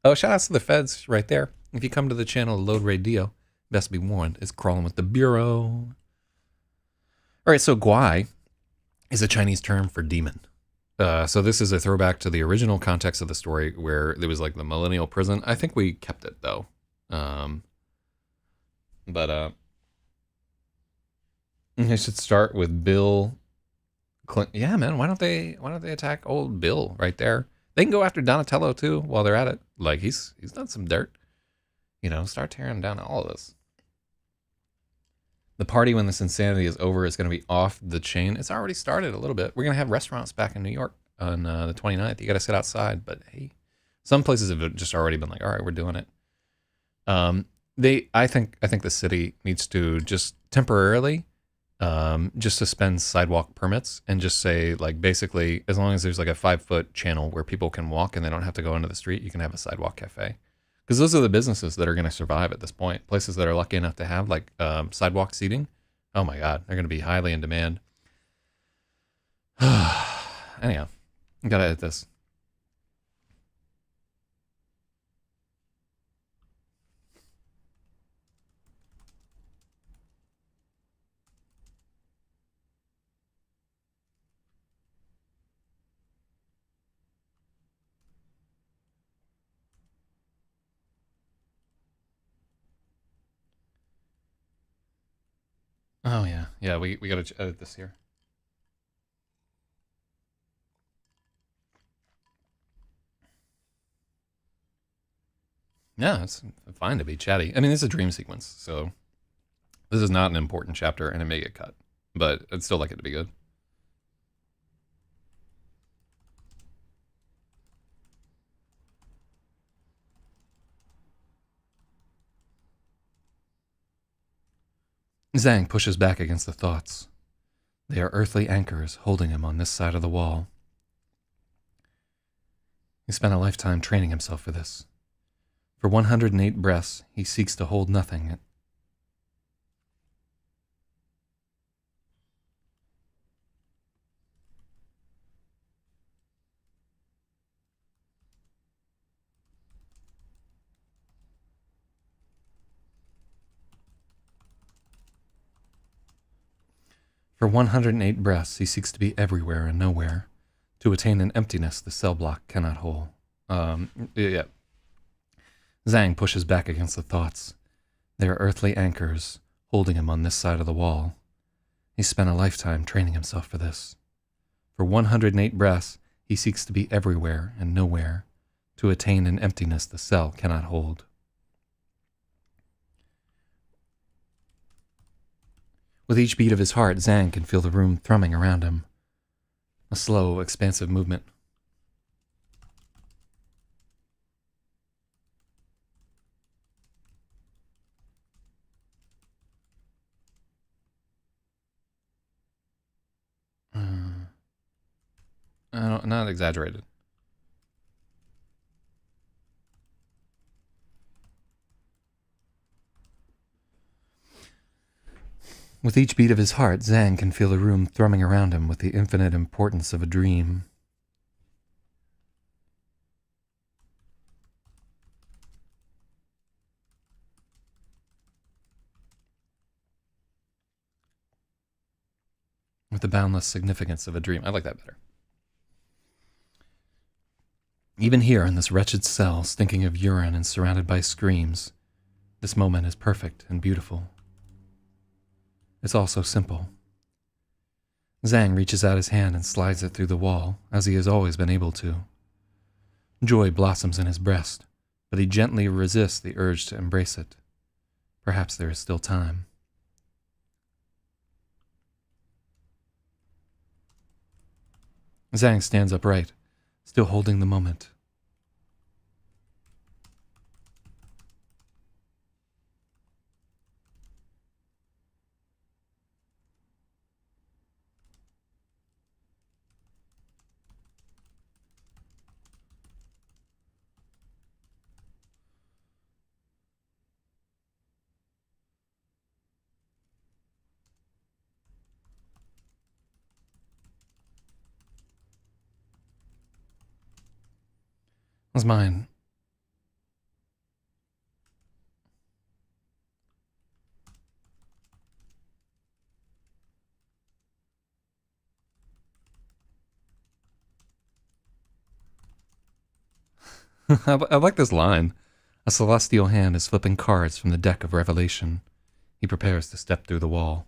Oh, shout outs to the feds right there. If you come to the channel Load Radio, best be warned, it's crawling with the bureau. All right, so guai is a Chinese term for demon. So this is a throwback to the original context of the story where there was like the millennial prison. I think we kept it though. But I should start with Bill Clinton. Yeah, man, why don't they attack old Bill right there? They can go after Donatello too while they're at it. Like he's done some dirt. You know, start tearing down all of this. The party when this insanity is over is going to be off the chain. It's already started a little bit. We're going to have restaurants back in New York on the 29th. You got to sit outside, but hey, some places have just already been like, all right, we're doing it. I think the city needs to just temporarily just suspend sidewalk permits and just say like basically as long as there's like a 5-foot channel where people can walk and they don't have to go into the street, you can have a sidewalk cafe. Because those are the businesses that are going to survive at this point. Places that are lucky enough to have like sidewalk seating. Oh my God, they're going to be highly in demand. Anyhow, I got to edit this. Oh yeah, yeah. We got to edit this here. Yeah, it's fine to be chatty. I mean, this is a dream sequence, so this is not an important chapter, and it may get cut, but I'd still like it to be good. Zhang pushes back against the thoughts. They are earthly anchors holding him on this side of the wall. He spent a lifetime training himself for this. For 108 breaths, he seeks to hold nothing. For 108 breaths, he seeks to be everywhere and nowhere, to attain an emptiness the cell block cannot hold. Yeah. Zhang pushes back against the thoughts. They are earthly anchors, holding him on this side of the wall. He spent a lifetime training himself for this. For 108 breaths, he seeks to be everywhere and nowhere, to attain an emptiness the cell cannot hold. With each beat of his heart, Zhang can feel the room thrumming around him. A slow, expansive movement. Not exaggerated. With each beat of his heart, Zhang can feel the room thrumming around him with the infinite importance of a dream. With the boundless significance of a dream. I like that better. Even here in this wretched cell, stinking of urine and surrounded by screams, this moment is perfect and beautiful. It's all so simple. Zhang reaches out his hand and slides it through the wall, as he has always been able to. Joy blossoms in his breast, but he gently resists the urge to embrace it. Perhaps there is still time. Zhang stands upright, still holding the moment. It's mine. I like this line. A celestial hand is flipping cards from the deck of Revelation. He prepares to step through the wall.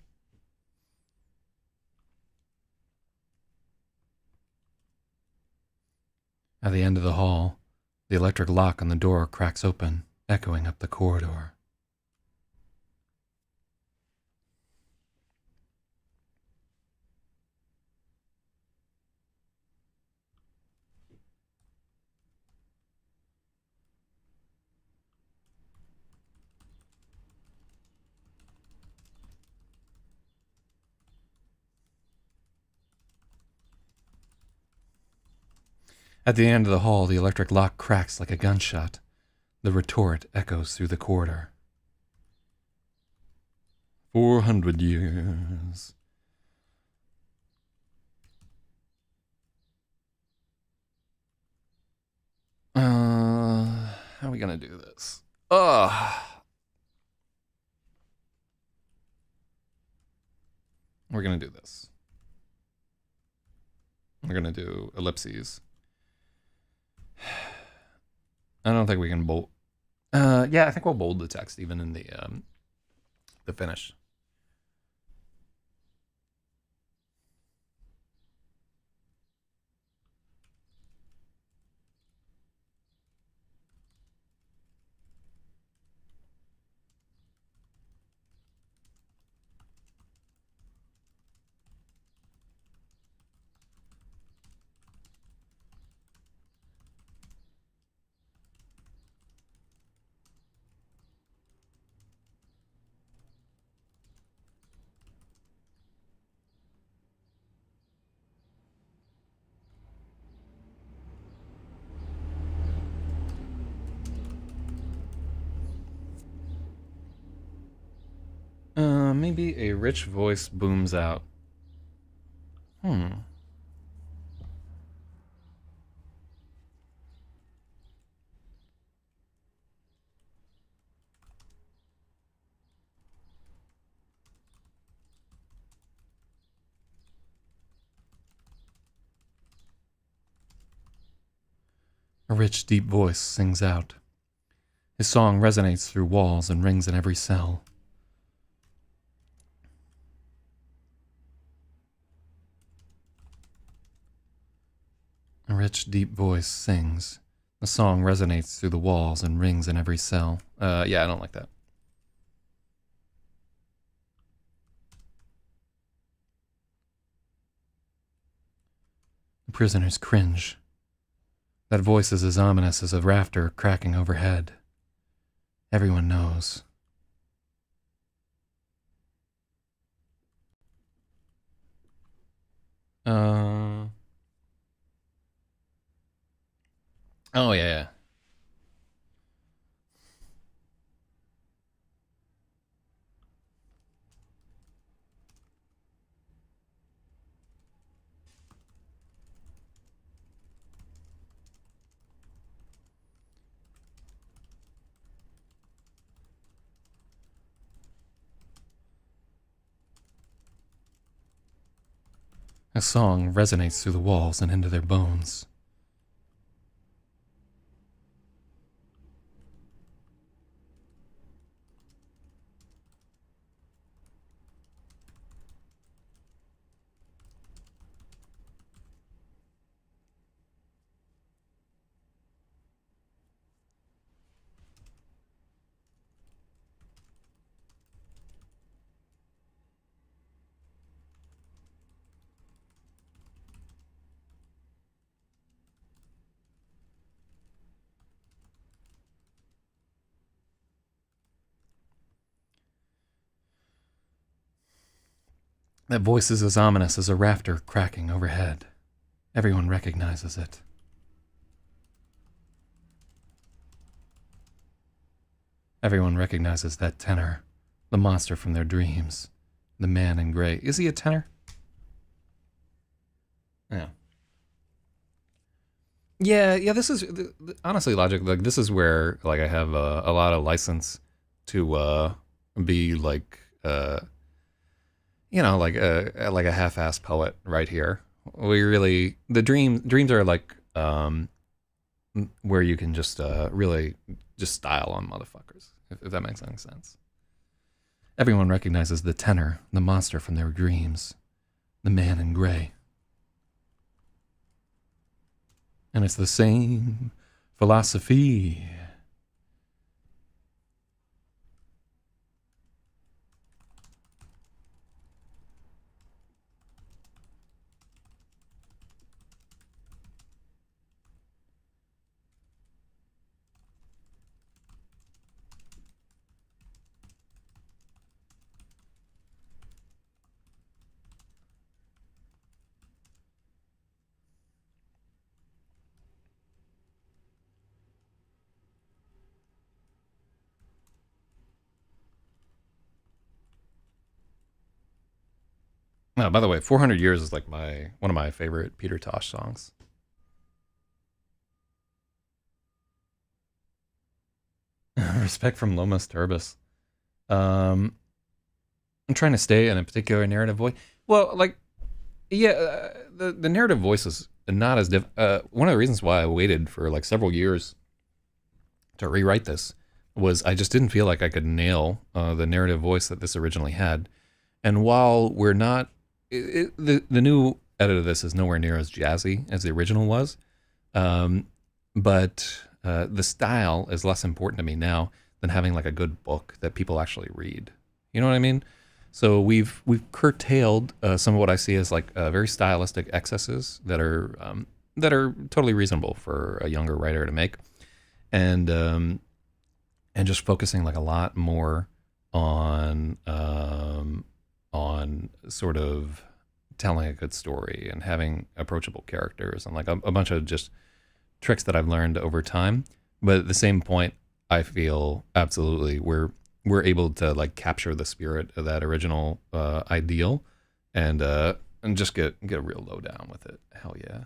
At the end of the hall, the electric lock on the door cracks open, echoing up the corridor. At the end of the hall, the electric lock cracks like a gunshot. The retort echoes through the corridor. 400 years. How are we gonna do this? We're gonna do this. We're gonna do ellipses. I don't think we can bold. Yeah, I think we'll bold the text even in the finish. Maybe a rich voice booms out. A rich, deep voice sings out. His song resonates through walls and rings in every cell. A rich, deep voice sings. The song resonates through the walls and rings in every cell. Yeah, I don't like that. prisoners cringe. That voice is as ominous as a rafter cracking overhead. Everyone knows. Oh, yeah. A song resonates through the walls and into their bones. That voice is as ominous as a rafter cracking overhead. Everyone recognizes it. Everyone recognizes that tenor, the monster from their dreams, the man in gray. Is he a tenor? Yeah. Yeah. This is honestly Logic. Like this is where like I have a lot of license to be like like a half-assed poet right here. We really the dreams are like where you can just really just style on motherfuckers if that makes any sense. Everyone recognizes the tenor, the monster from their dreams, the man in gray. And it's the same philosophy. Oh, by the way, 400 Years is like one of my favorite Peter Tosh songs. Respect from Lomas Turbis. Um, I'm trying to stay in a particular narrative voice. Well, like, yeah, the narrative voice is not as one of the reasons why I waited for like several years to rewrite this was I just didn't feel like I could nail the narrative voice that this originally had. And while we're not, the new edit of this is nowhere near as jazzy as the original was, but the style is less important to me now than having like a good book that people actually read. You know what I mean? So we've curtailed some of what I see as like very stylistic excesses that are totally reasonable for a younger writer to make, and just focusing like a lot more on sort of telling a good story and having approachable characters and like a bunch of just tricks that I've learned over time. But at the same point, I feel absolutely we're able to like capture the spirit of that original ideal and just get real low down with it. Hell yeah.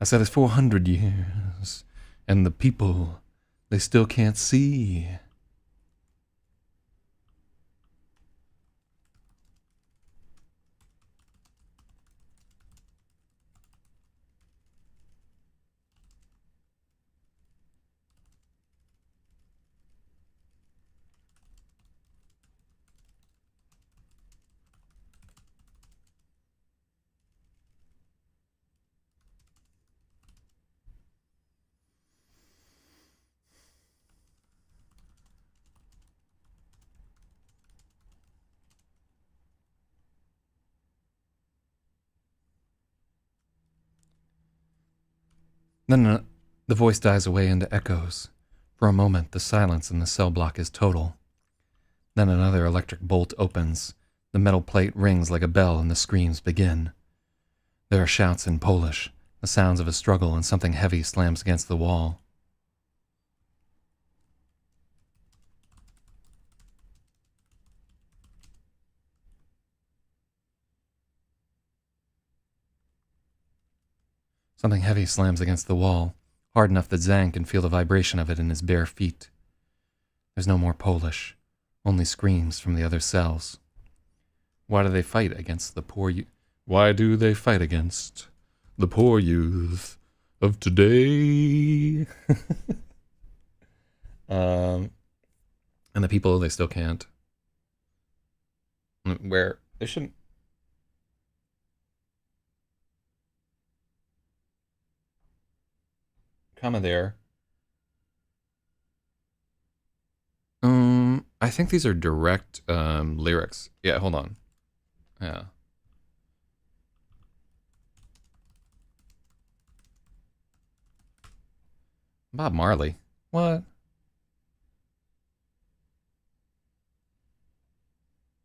I said it's 400 years and the people, they still can't see. Then the voice dies away into echoes. For a moment, the silence in the cell block is total. Then another electric bolt opens. The metal plate rings like a bell and the screams begin. There are shouts in Polish, the sounds of a struggle, and something heavy slams against the wall. Something heavy slams against the wall, hard enough that Zang can feel the vibration of it in his bare feet. There's no more Polish, only screams from the other cells. Why do they fight against the poor youth? Why do they fight against the poor youth of today? And the people, they still can't. Where they shouldn't. Comma there. I think these are direct lyrics. Yeah, hold on. Yeah. Bob Marley. What?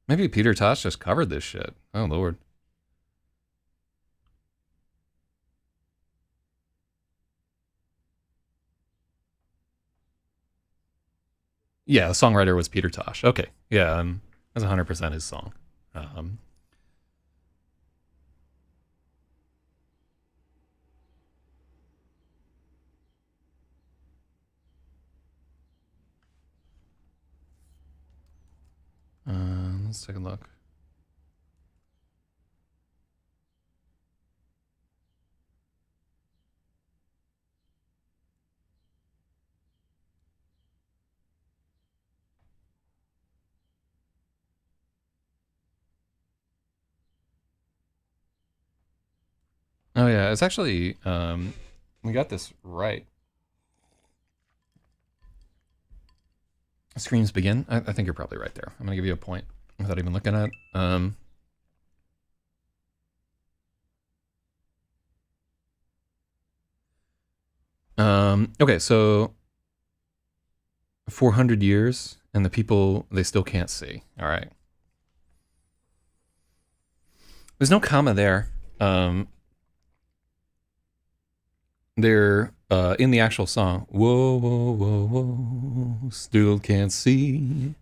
Maybe Peter Tosh just covered this shit. Oh, Lord. Yeah, the songwriter was Peter Tosh. Okay. Yeah, that's 100% his song. Let's take a look. Oh yeah, it's actually we got this right. Screams begin. I think you're probably right there. I'm gonna give you a point without even looking at. Okay, so 400 years, and the people, they still can't see. All right. There's no comma there. They're in the actual song. Whoa, whoa, whoa, whoa, still can't see.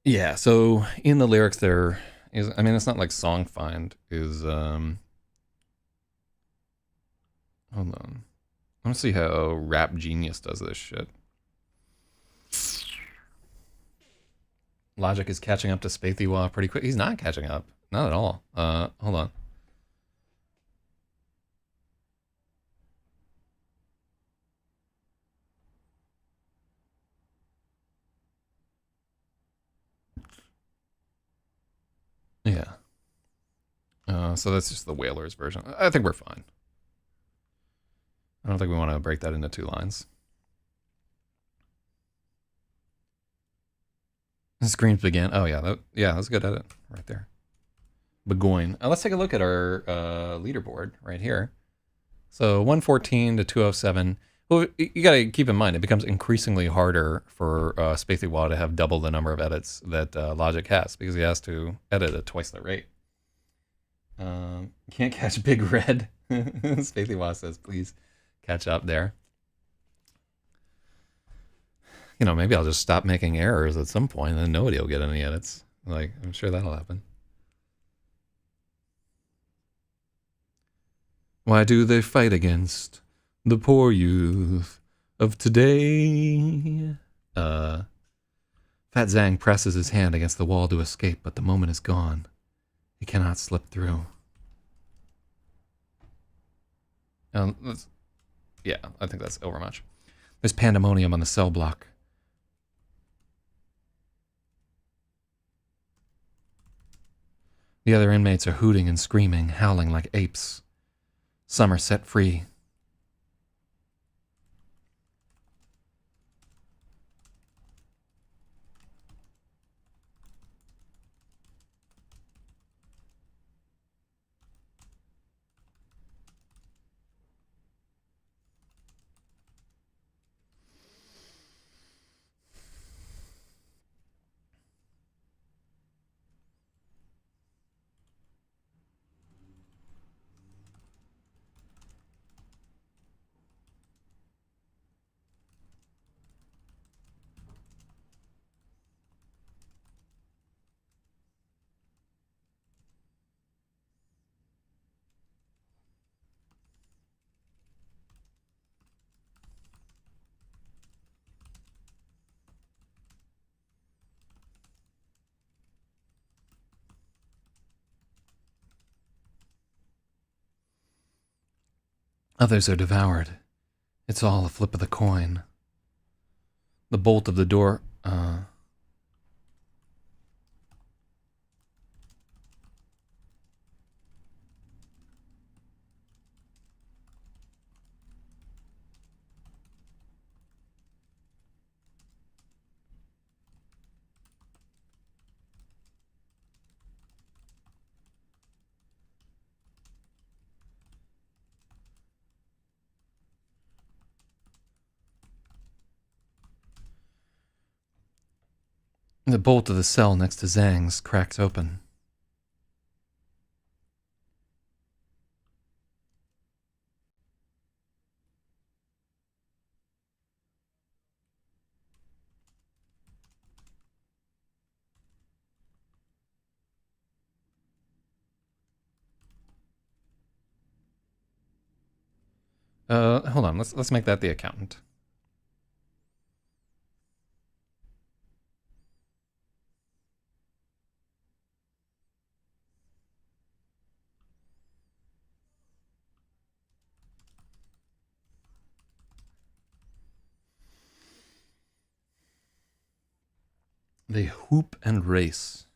Yeah, so in the lyrics there is, I mean, it's not like Song Find is, hold on. I want to see how Rap Genius does this shit. Logic is catching up to Spathywah pretty quick. He's not catching up. Not at all. Hold on. Yeah. So that's just the Whalers version. I think we're fine. I don't think we want to break that into two lines. The screams began. Oh yeah, that's a good edit right there. Begoin. Let's take a look at our leaderboard right here. So 114 to 207. Well, you got to keep in mind, it becomes increasingly harder for Spathywah to have double the number of edits that Logic has, because he has to edit at twice the rate. Can't catch Big Red. Spathywah says, please catch up there. You know, maybe I'll just stop making errors at some point, and then nobody will get any edits. Like, I'm sure that'll happen. Why do they fight against the poor youth of today? Fat Zang presses his hand against the wall to escape, but the moment is gone. He cannot slip through. Yeah, I think that's overmuch. There's pandemonium on the cell block. The other inmates are hooting and screaming, howling like apes. Some are set free. Others are devoured. It's all a flip of the coin. The bolt of the door, the bolt of the cell next to Zhang's cracks open. Hold on. Let's make that the accountant. They hoop and race.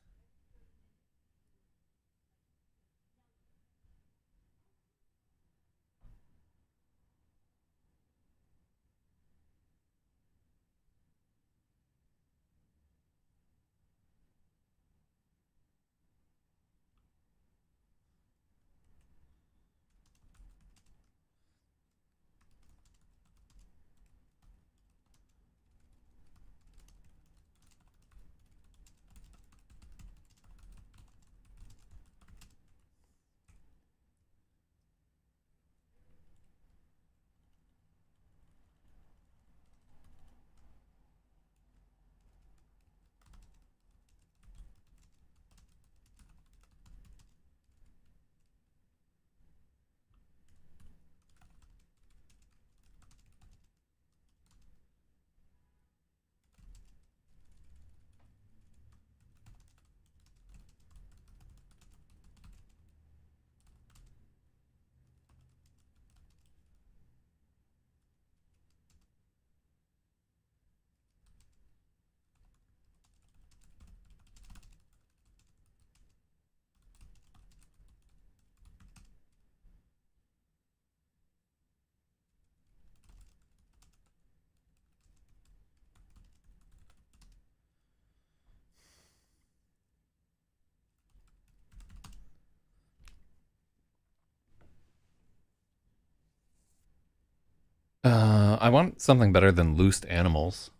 I want something better than loosed animals.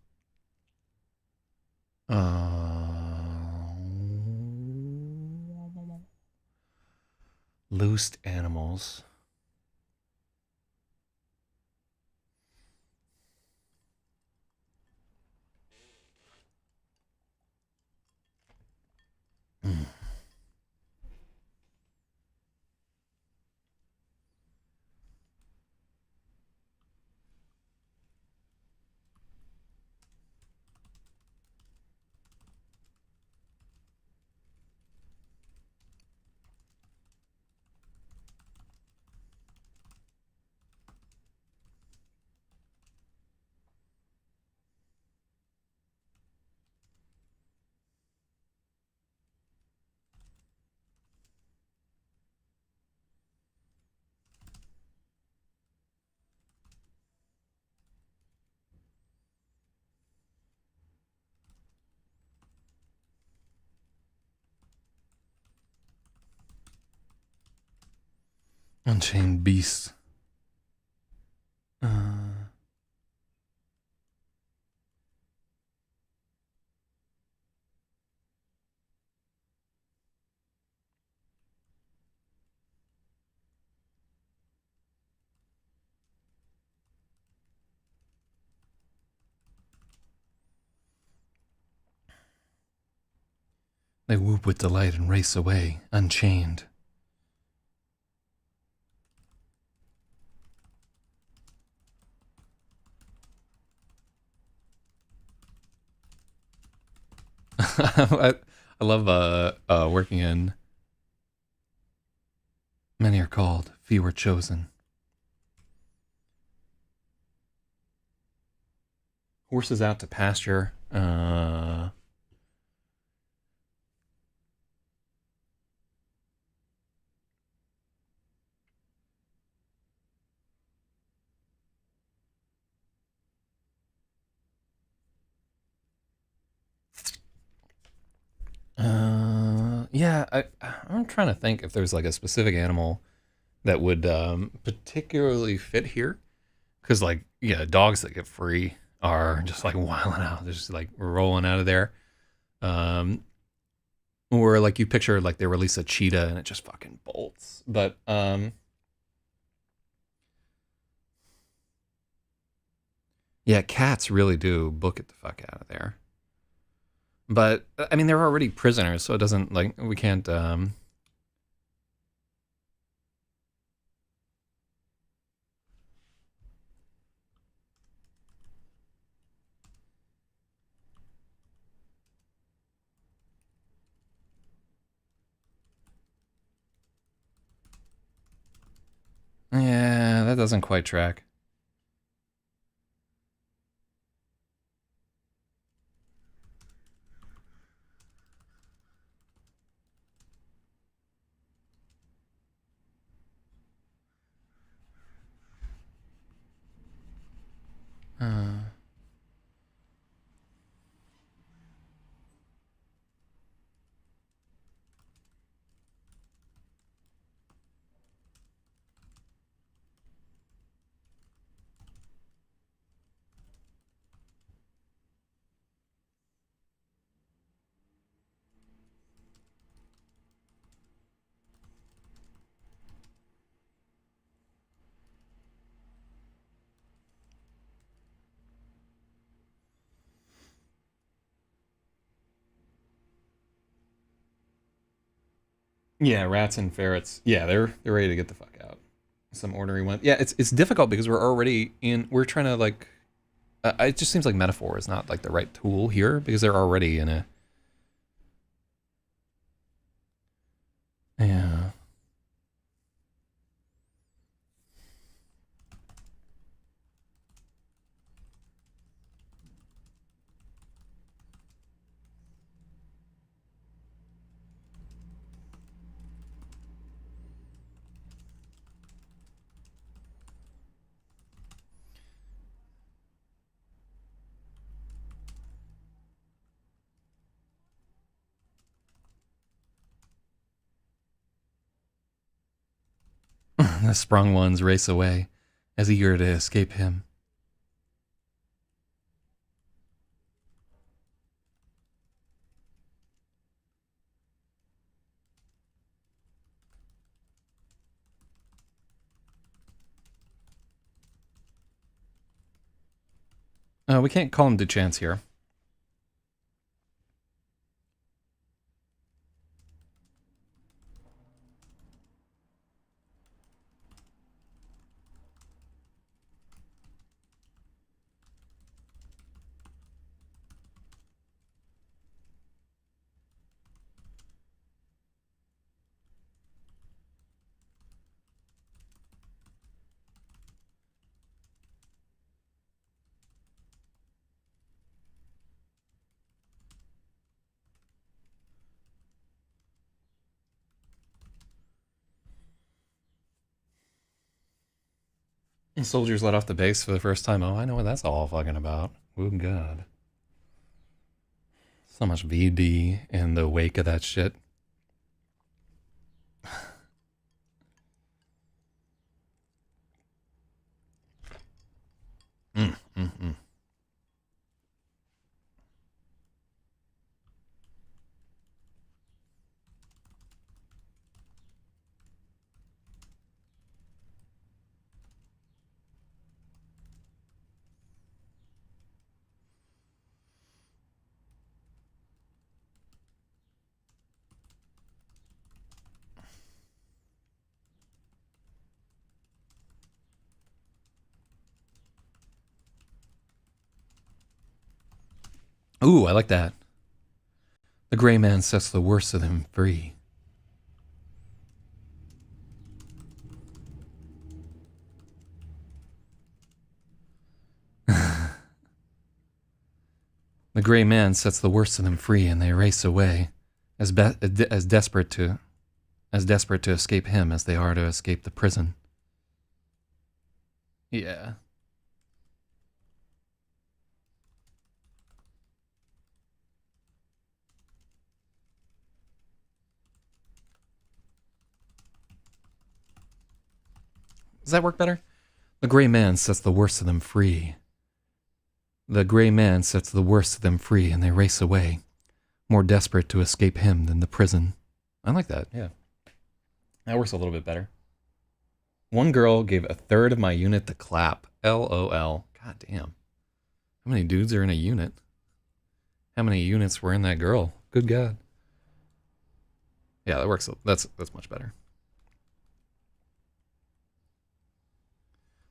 Loosed animals. Unchained beasts. They whoop with delight and race away, unchained. I love working in. Many are called, few are chosen. horses out to pasture. Yeah, I'm trying to think if there's like a specific animal that would particularly fit here. Because, like, yeah, dogs that get free are just like wilding out. They're just like rolling out of there. Um, or like you picture like they release a cheetah and it just fucking bolts. But yeah, cats really do book it the fuck out of there. But I mean, they're already prisoners, so it doesn't like we can't. Yeah, that doesn't quite track. Uh, yeah, rats and ferrets. Yeah, they're ready to get the fuck out. Some ornery one. Yeah, it's difficult because we're already in. We're trying to like. It just seems like metaphor is not like the right tool here because they're already in a. Yeah. The sprung ones race away, as eager to escape him. We can't call him to chance here. Soldiers let off the base for the first time. Oh, I know what that's all fucking about. Oh god, so much VD in the wake of that shit. Mm, mm, mm. Ooh, I like that. The gray man sets the worst of them free. The gray man sets the worst of them free, and they race away, as desperate to escape him as they are to escape the prison. Yeah. Does that work better? The gray man sets the worst of them free. The gray man sets the worst of them free, and they race away, more desperate to escape him than the prison. I like that, yeah. That works a little bit better. One girl gave a third of my unit the clap. LOL. God damn. How many dudes are in a unit? How many units were in that girl? Good God. Yeah, that works. That's much better.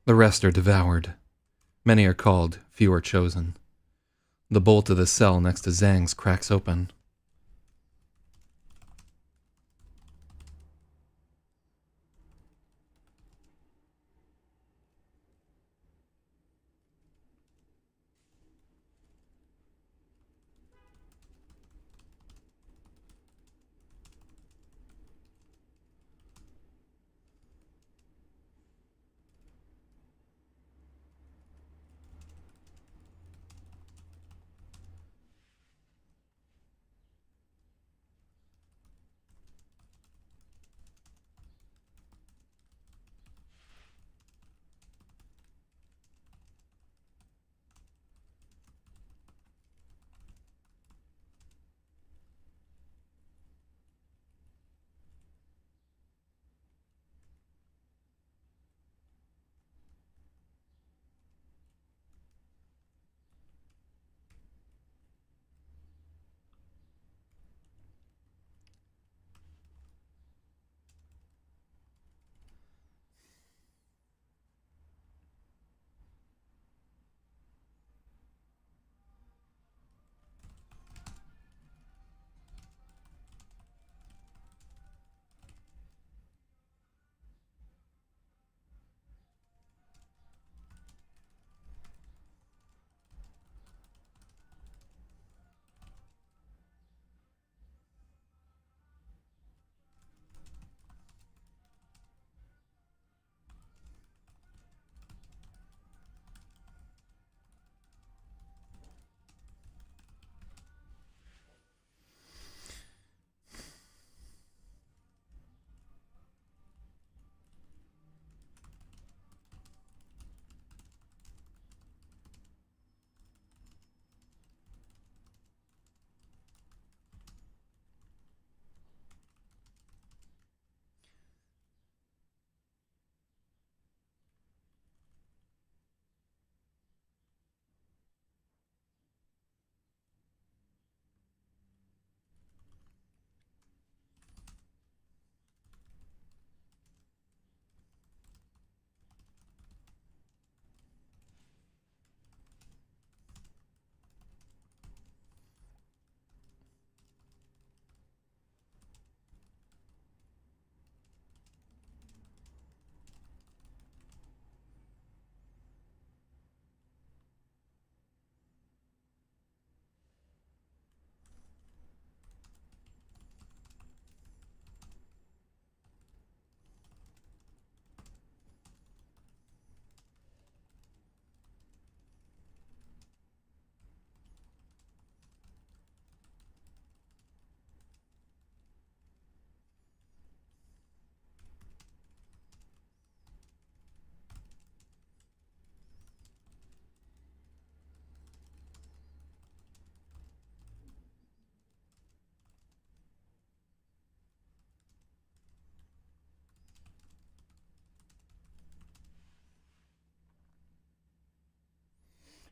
The rest are devoured. Many are called, few are chosen. The bolt of the cell next to Zhang's cracks open.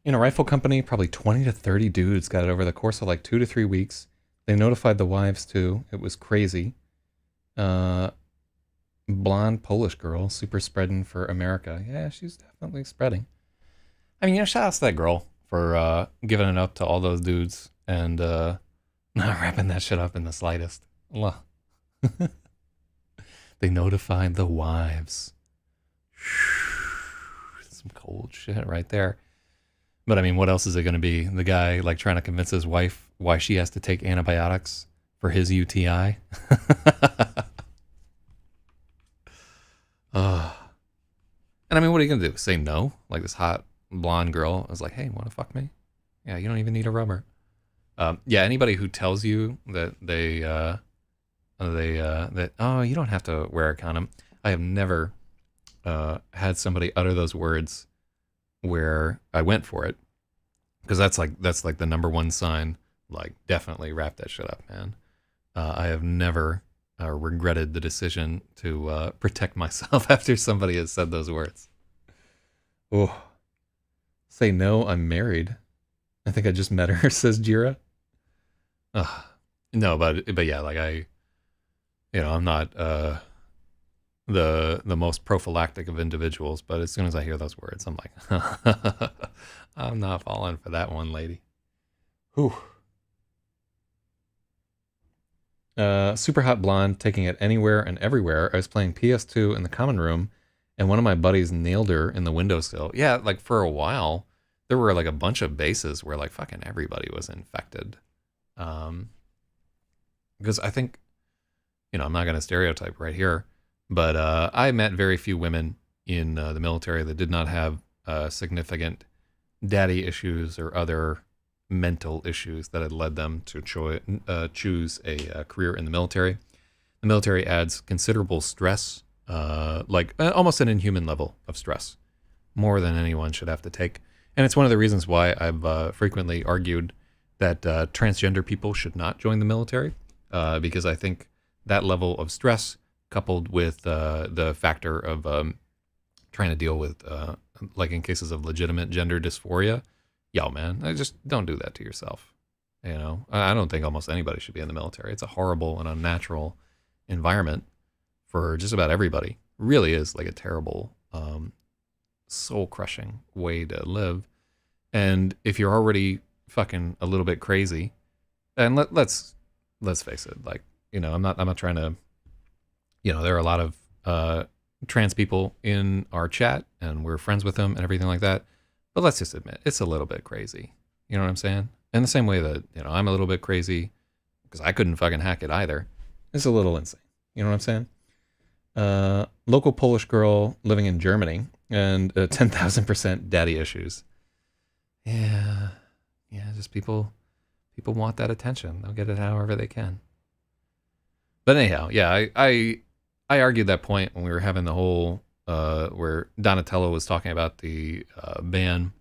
In a rifle company, probably 20 to 30 dudes got it over the course of like 2 to 3 weeks. They notified the wives too. It was crazy. Blonde Polish girl, super spreading for America. Yeah, she's definitely spreading. I mean, shout out to that girl for giving it up to all those dudes and not wrapping that shit up in the slightest. They notified the wives. Some cold shit right there. But I mean, what else is it going to be? The guy like trying to convince his wife why she has to take antibiotics for his UTI? uh, and I mean, what are you going to do? Say no? Like this hot blonde girl was like, hey, want to fuck me? Yeah, you don't even need a rubber. Yeah, anybody who tells you that that, oh, you don't have to wear a condom. I have never had somebody utter those words where I went for it, because that's like the number one sign. Like, definitely wrap that shit up, man. I have never regretted the decision to protect myself after somebody has said those words. Oh, say no, I'm married. I think I just met her, says Jira. No, but yeah, like I'm not the most prophylactic of individuals, but as soon as I hear those words, I'm like, I'm not falling for that one, lady. Whew. Super hot blonde, taking it anywhere and everywhere. I was playing PS2 in the common room, and one of my buddies nailed her in the windowsill. Yeah, like for a while, there were like a bunch of bases where like fucking everybody was infected. Because I think, I'm not going to stereotype right here, but I met very few women in the military that did not have significant daddy issues or other mental issues that had led them to choose a career in the military. The military adds considerable stress, like almost an inhuman level of stress, more than anyone should have to take. And it's one of the reasons why I've frequently argued that transgender people should not join the military, because I think that level of stress, coupled with the factor of trying to deal with, like in cases of legitimate gender dysphoria, yo, man, just don't do that to yourself. I don't think almost anybody should be in the military. It's a horrible and unnatural environment for just about everybody. It really is like a terrible, soul-crushing way to live. And if you're already fucking a little bit crazy, and let's face it, like, I'm not trying to, there are a lot of trans people in our chat, and we're friends with them and everything like that. But let's just admit, it's a little bit crazy. You know what I'm saying? In the same way that, I'm a little bit crazy because I couldn't fucking hack it either. It's a little insane. You know what I'm saying? Local Polish girl living in Germany and 10,000% daddy issues. Yeah, just people want that attention. They'll get it however they can. But anyhow, yeah, I argued that point when we were having the whole where Donatello was talking about the ban,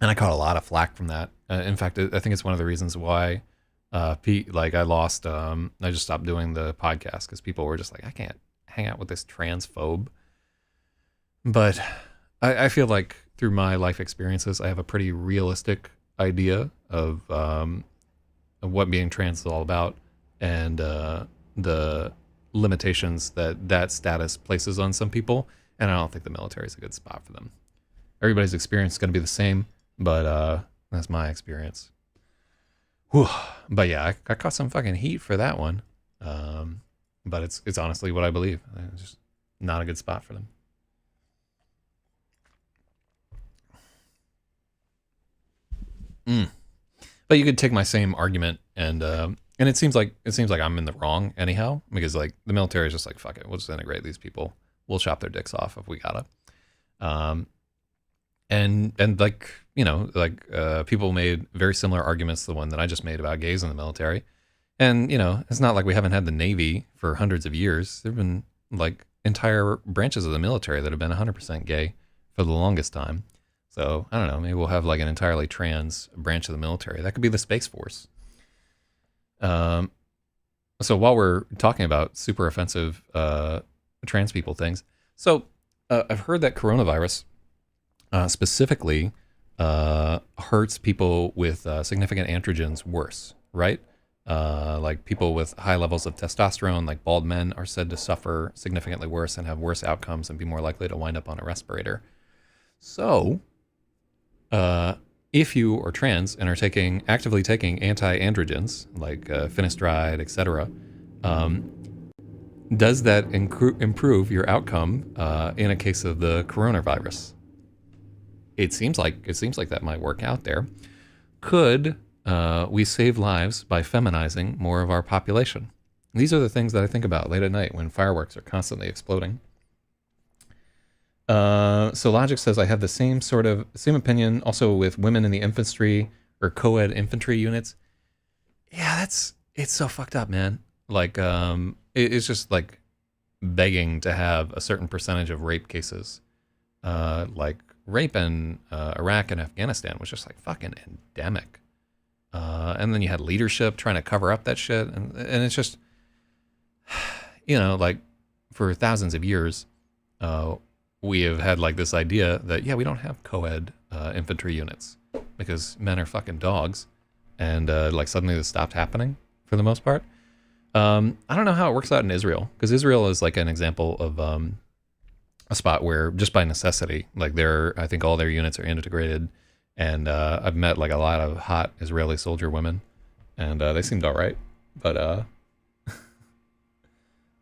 and I caught a lot of flack from that. In fact, I think it's one of the reasons why I lost. I just stopped doing the podcast because people were just like, I can't hang out with this transphobe. But I feel like through my life experiences, I have a pretty realistic idea of what being trans is all about, and the limitations that status places on some people. And I don't think the military is a good spot for them. Everybody's experience is going to be the same, but that's my experience. Whew. But yeah, I caught some fucking heat for that one. But it's honestly what I believe. It's just not a good spot for them. But you could take my same argument and it seems like I'm in the wrong anyhow, because like the military is just like, fuck it, we'll just integrate these people. We'll chop their dicks off if we gotta. And like, people made very similar arguments to the one that I just made about gays in the military. And, it's not like we haven't had the Navy for hundreds of years. There have been like entire branches of the military that have been 100% gay for the longest time. So I don't know, maybe we'll have like an entirely trans branch of the military. That could be the Space Force. So while we're talking about super offensive trans people things, so I've heard that coronavirus specifically hurts people with significant androgens worse, right? Like people with high levels of testosterone, like bald men, are said to suffer significantly worse and have worse outcomes and be more likely to wind up on a respirator. So, if you are trans and are actively taking anti-androgens like finasteride, etc., does that improve your outcome in a case of the coronavirus? it seems like that might work out there. Could we save lives by feminizing more of our population? These are the things that I think about late at night when fireworks are constantly exploding. So Logic says I have the same opinion also with women in the infantry or co-ed infantry units. Yeah, it's so fucked up, man. Like, it's just like begging to have a certain percentage of rape cases. Like rape in Iraq and Afghanistan was just like fucking endemic. And then you had leadership trying to cover up that shit. And it's just, you know, like for thousands of years, we have had like this idea that, yeah, we don't have co-ed infantry units because men are fucking dogs. And like suddenly this stopped happening for the most part. I don't know how it works out in Israel, because Israel is like an example of a spot where just by necessity, like I think all their units are integrated. And I've met like a lot of hot Israeli soldier women, and they seemed all right. But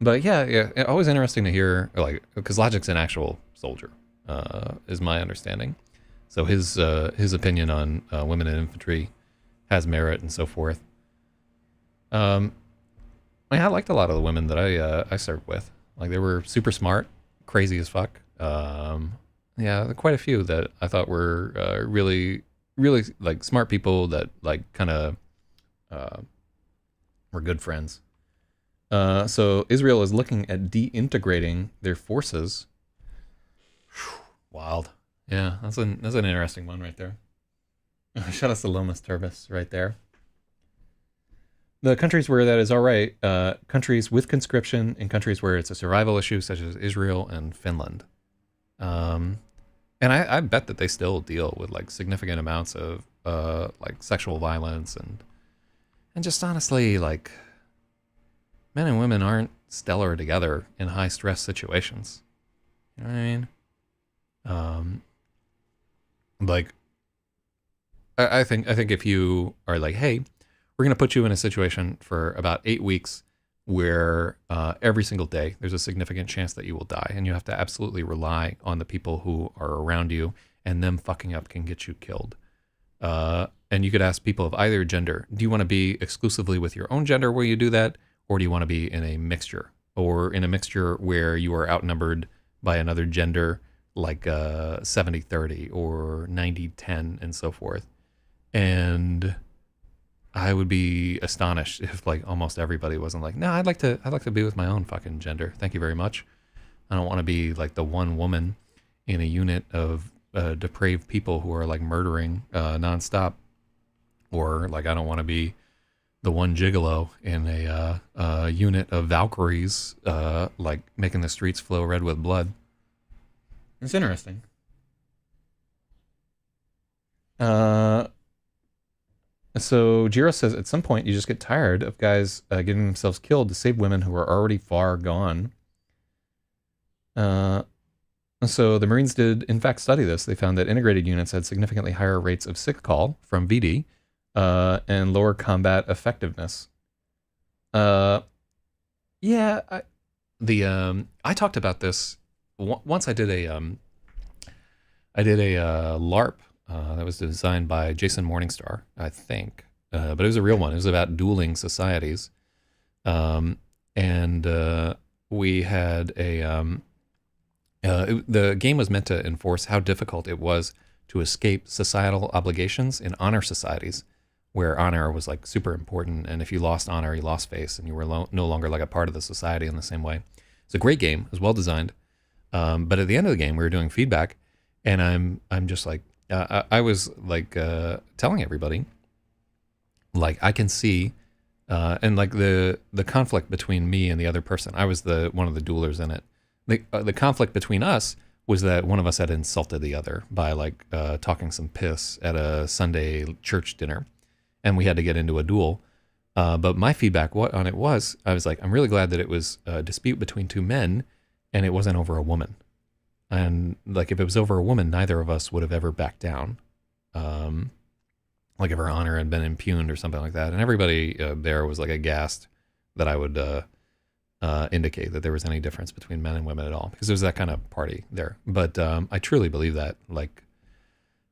but yeah, always interesting to hear, like, because Logic's an actual soldier, is my understanding. So his opinion on women in infantry has merit and so forth. I mean, I liked a lot of the women that I served with. Like, they were super smart, crazy as fuck. Yeah, quite a few that I thought were really, really like smart people that like kind of were good friends. So Israel is looking at deintegrating their forces. Wild. Yeah, that's an interesting one right there. Shout out to Lomas Turbis right there. The countries where that is all right, countries with conscription and countries where it's a survival issue, such as Israel and Finland. And I bet that they still deal with like significant amounts of like sexual violence and just honestly, like, men and women aren't stellar together in high stress situations. You know what I mean? Like, I think if you are like, hey, we're going to put you in a situation for about 8 weeks where every single day there's a significant chance that you will die, and you have to absolutely rely on the people who are around you, and them fucking up can get you killed. And you could ask people of either gender, do you want to be exclusively with your own gender where you do that, or do you want to be in a mixture, or in a mixture where you are outnumbered by another gender, like 70-30 or 90-10 and so forth? And I would be astonished if like almost everybody wasn't like, no, I'd like to be with my own fucking gender. Thank you very much. I don't want to be like the one woman in a unit of depraved people who are like murdering nonstop, or like I don't want to be the one gigolo in a unit of Valkyries, like making the streets flow red with blood. It's interesting. So Jiro says at some point you just get tired of guys getting themselves killed to save women who are already far gone. So the Marines did in fact study this. They found that integrated units had significantly higher rates of sick call from VD and lower combat effectiveness. Yeah, I talked about this once. I did a LARP. That was designed by Jason Morningstar, I think. But it was a real one. It was about dueling societies. And we had the game was meant to enforce how difficult it was to escape societal obligations in honor societies, where honor was like super important. And if you lost honor, you lost face, and you were no longer like a part of the society in the same way. It's a great game. It was well designed. But at the end of the game, we were doing feedback, and I'm just like, I was like telling everybody, like I can see, and like the conflict between me and the other person. I was one of the duelers in it. The conflict between us was that one of us had insulted the other by like talking some piss at a Sunday church dinner, and we had to get into a duel. But my feedback on it was, I was like, I'm really glad that it was a dispute between two men, and it wasn't over a woman. And like, if it was over a woman, neither of us would have ever backed down. Like if her honor had been impugned or something like that. And everybody there was like aghast that I would indicate that there was any difference between men and women at all, because there was that kind of party there. But I truly believe that, like,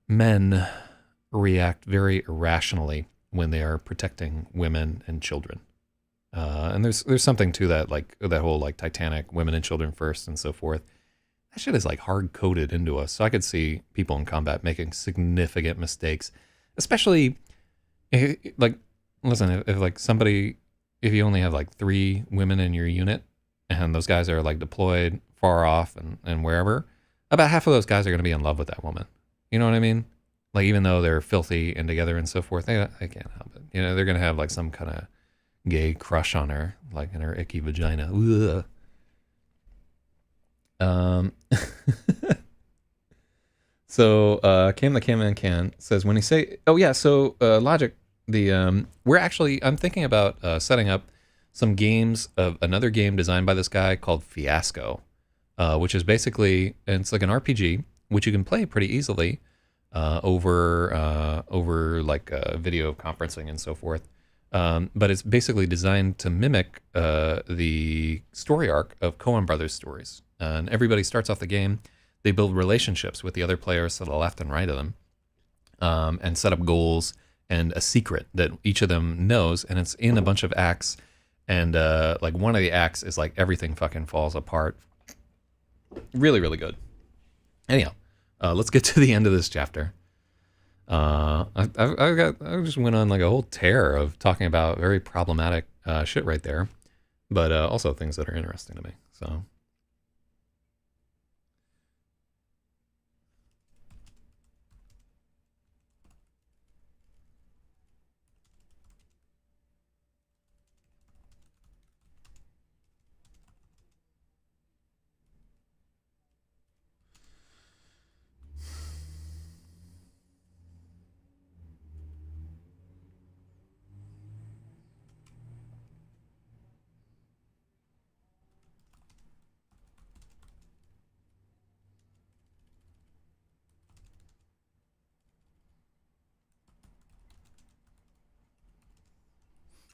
men react very irrationally when they are protecting women and children. And there's something to that, like that whole like Titanic, women and children first, and so forth. That shit is like hard coded into us. So I could see people in combat making significant mistakes, especially like, listen, if like somebody, if you only have like 3 women in your unit, and those guys are like deployed far off and wherever, about half of those guys are going to be in love with that woman. You know what I mean? Like, even though they're filthy and together and so forth, they can't help it. You know, they're going to have like some kind of gay crush on her, like in her icky vagina. Ugh. Um, so Cam the Cam Man Can says, when he say, oh yeah, so Logic, I'm thinking about setting up some games of another game designed by this guy called Fiasco, which is basically, it's like an RPG, which you can play pretty easily over like video conferencing and so forth. But it's basically designed to mimic the story arc of Coen Brothers stories. And everybody starts off the game, they build relationships with the other players to the left and right of them, and set up goals and a secret that each of them knows, and it's in a bunch of acts. And like one of the acts is like everything fucking falls apart. Really, really good. Anyhow, let's get to the end of this chapter. I just went on like a whole tear of talking about very problematic shit right there, but also things that are interesting to me. So.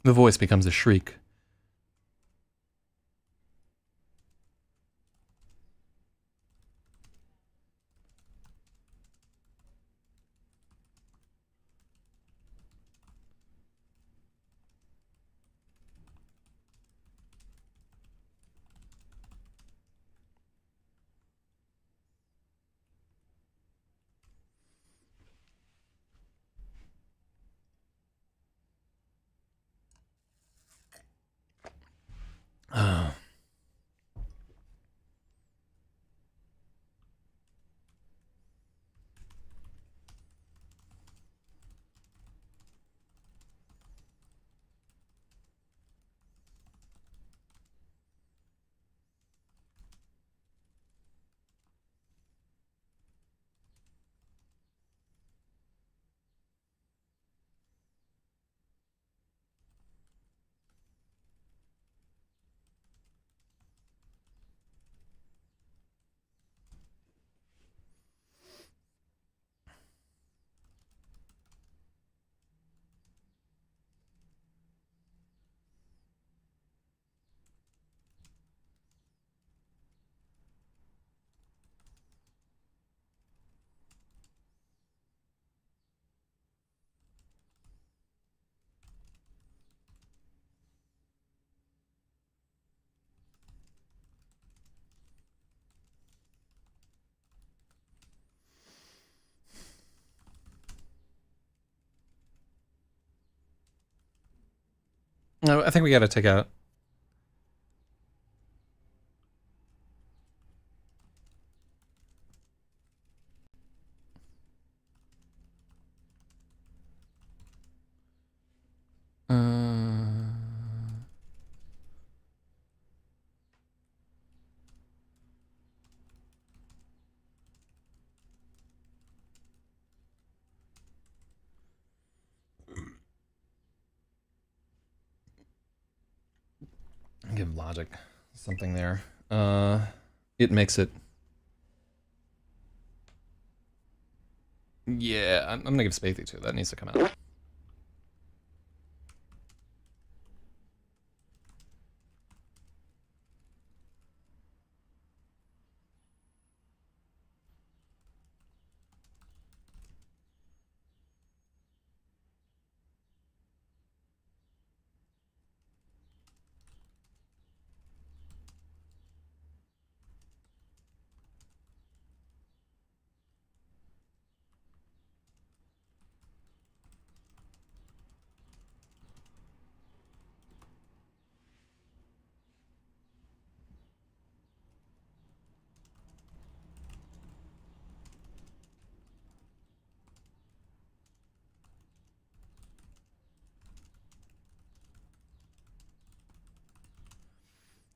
The voice becomes a shriek. No, I think we got to take out. Give Logic something there. It makes it. Yeah, I'm gonna give Spathy too. That needs to come out.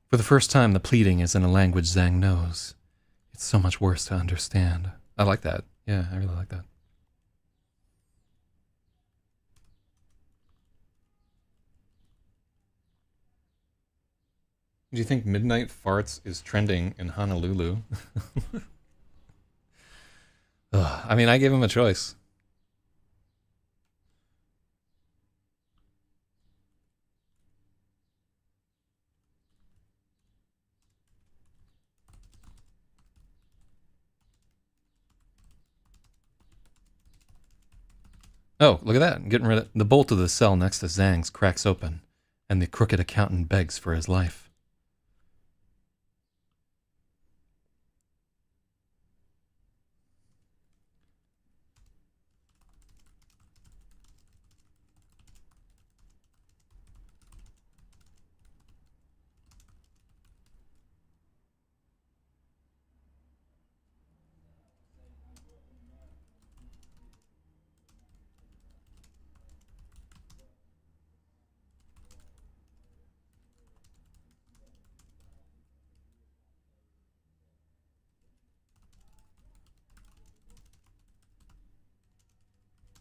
For the first time, the pleading is in a language Zhang knows. It's so much worse to understand. I like that. Yeah, I really like that. Do you think Midnight Farts is trending in Honolulu? Ugh, I mean, I gave him a choice. Oh, look at that. Getting rid of the bolt of the cell next to Zhang's cracks open, and the crooked accountant begs for his life.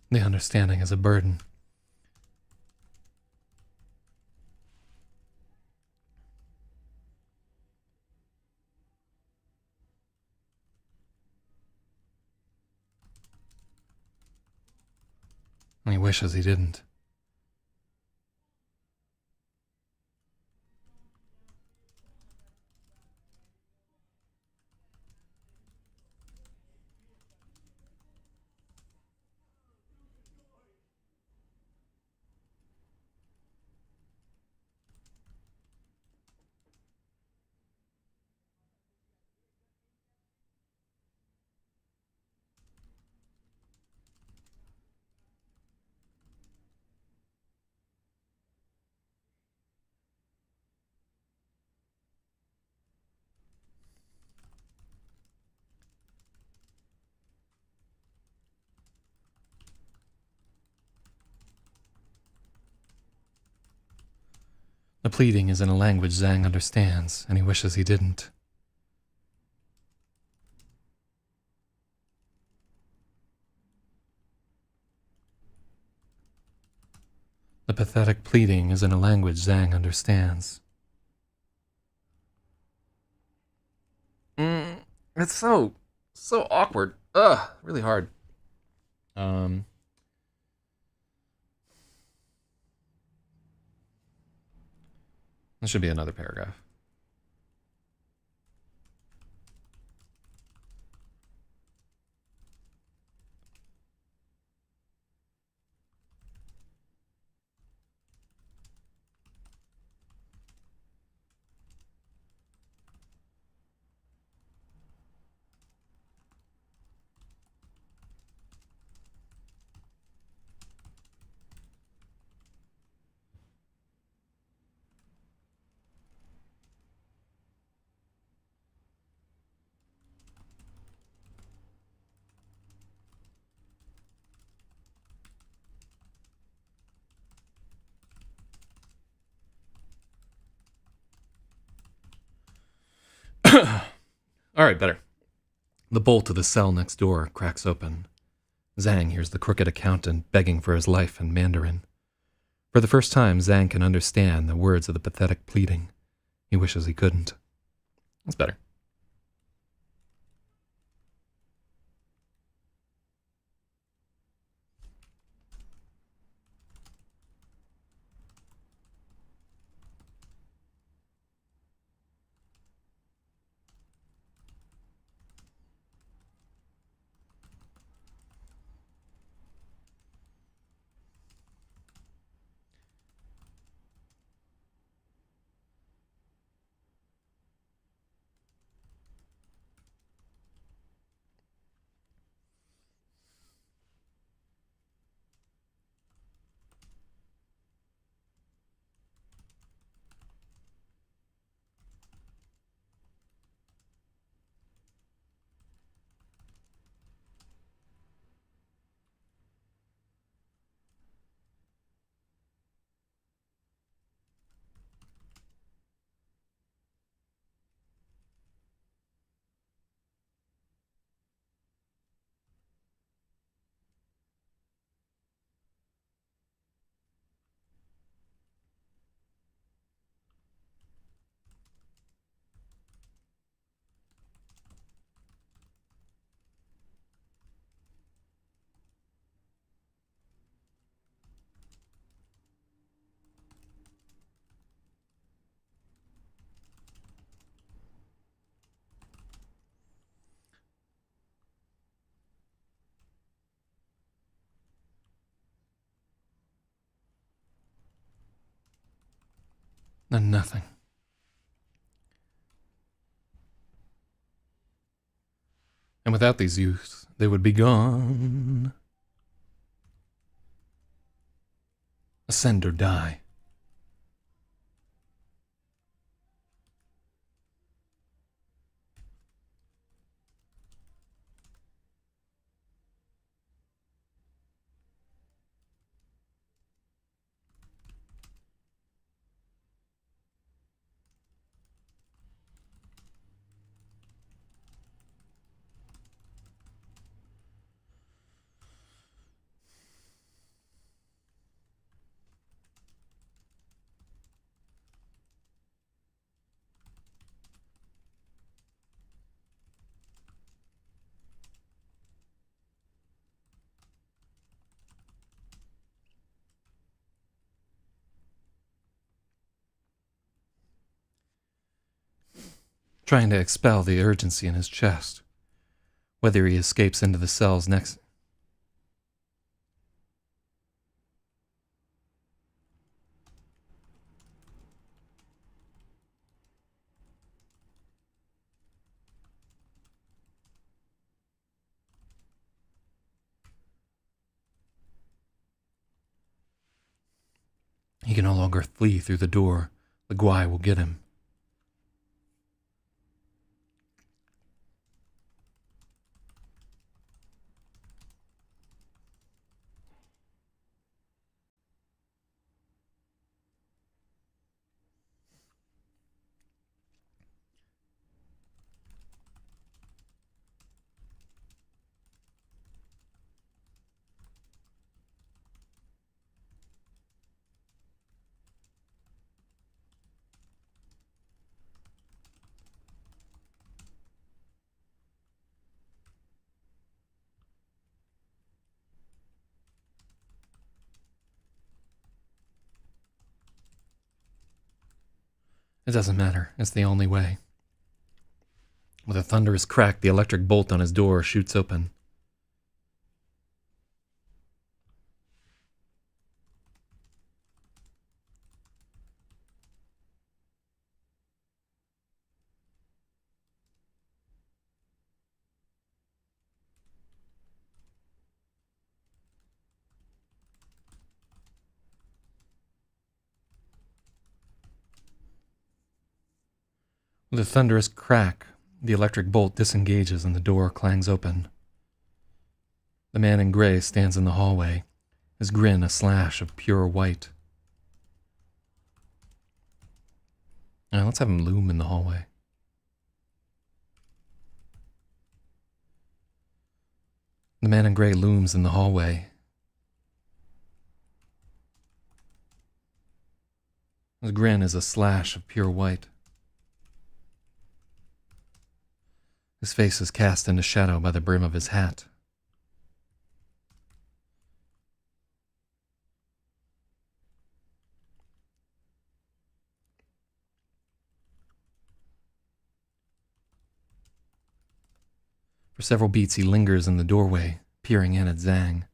The understanding is a burden. And he wishes he didn't. The pleading is in a language Zhang understands, and he wishes he didn't. The pathetic pleading is in a language Zhang understands. It's so awkward. Ugh, really hard. This should be another paragraph. All right, better. The bolt of the cell next door cracks open. Zhang hears the crooked accountant begging for his life in Mandarin. For the first time, Zhang can understand the words of the pathetic pleading. He wishes he couldn't. That's better. and nothing. And without these youths, they would be gone. Ascend or die. Trying to expel the urgency in his chest. Whether he escapes into the cells next... He can no longer flee through the door. The Gwai will get him. It doesn't matter. It's the only way. With a thunderous crack, the electric bolt on his door shoots open. With a thunderous crack, the electric bolt disengages and the door clangs open. The man in gray stands in the hallway, his grin a slash of pure white. Now let's have him loom in the hallway. The man in gray looms in the hallway. His grin is a slash of pure white. His face is cast into shadow by the brim of his hat. For several beats he lingers in the doorway, peering in at Zhang.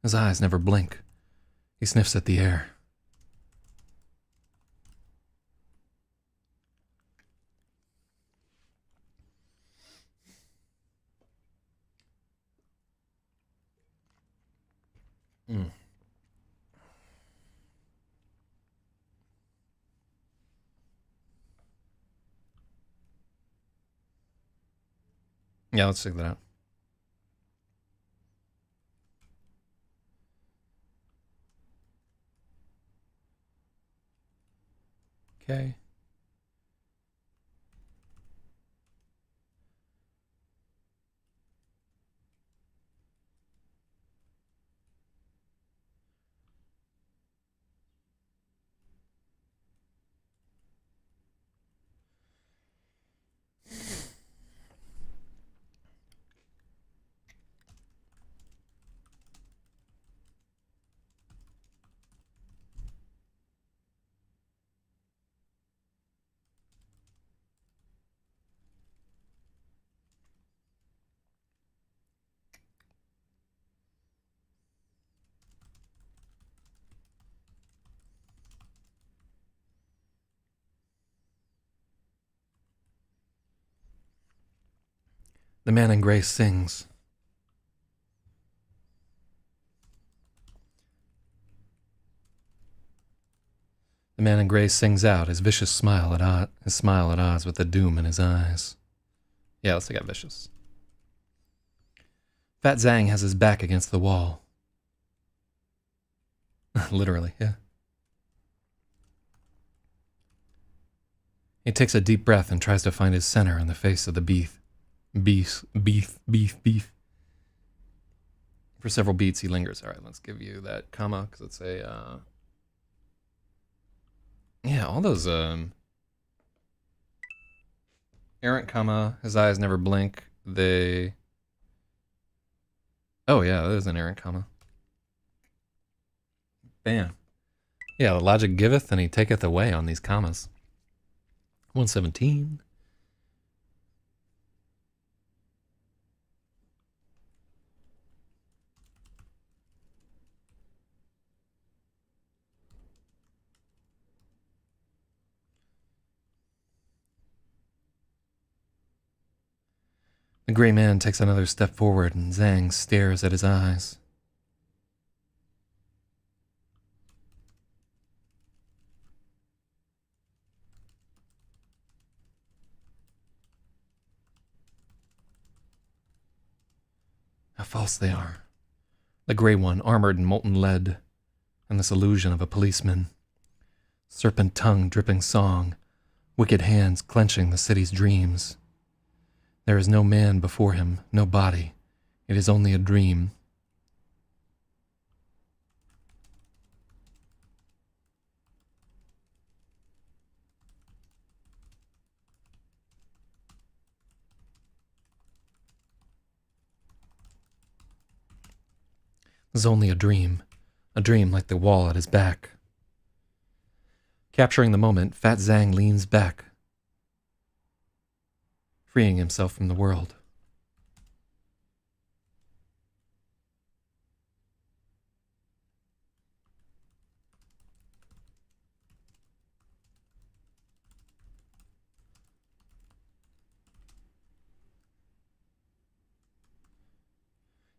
His eyes never blink. He sniffs at the air. Yeah, let's check that out. Okay. The man in gray sings. The man in gray sings out, his vicious smile at odds with the doom in his eyes. Yeah, let's take out vicious. Fat Zang has his back against the wall. Literally, yeah. He takes a deep breath and tries to find his center in the face of the beef. Beef. For several beats, he lingers. All right, let's give you that comma, because it's a... Yeah, all those... errant comma, his eyes never blink, they... Oh yeah, that is an errant comma. Bam. Yeah, the logic giveth and he taketh away on these commas. 117. The gray man takes another step forward and Zhang stares at his eyes. How false they are. The gray one, armored in molten lead, and this illusion of a policeman. Serpent tongue dripping song, wicked hands clenching the city's dreams. There is no man before him, no body. It is only a dream. It is only a dream like the wall at his back. Capturing the moment, Fat Zhang leans back, freeing himself from the world.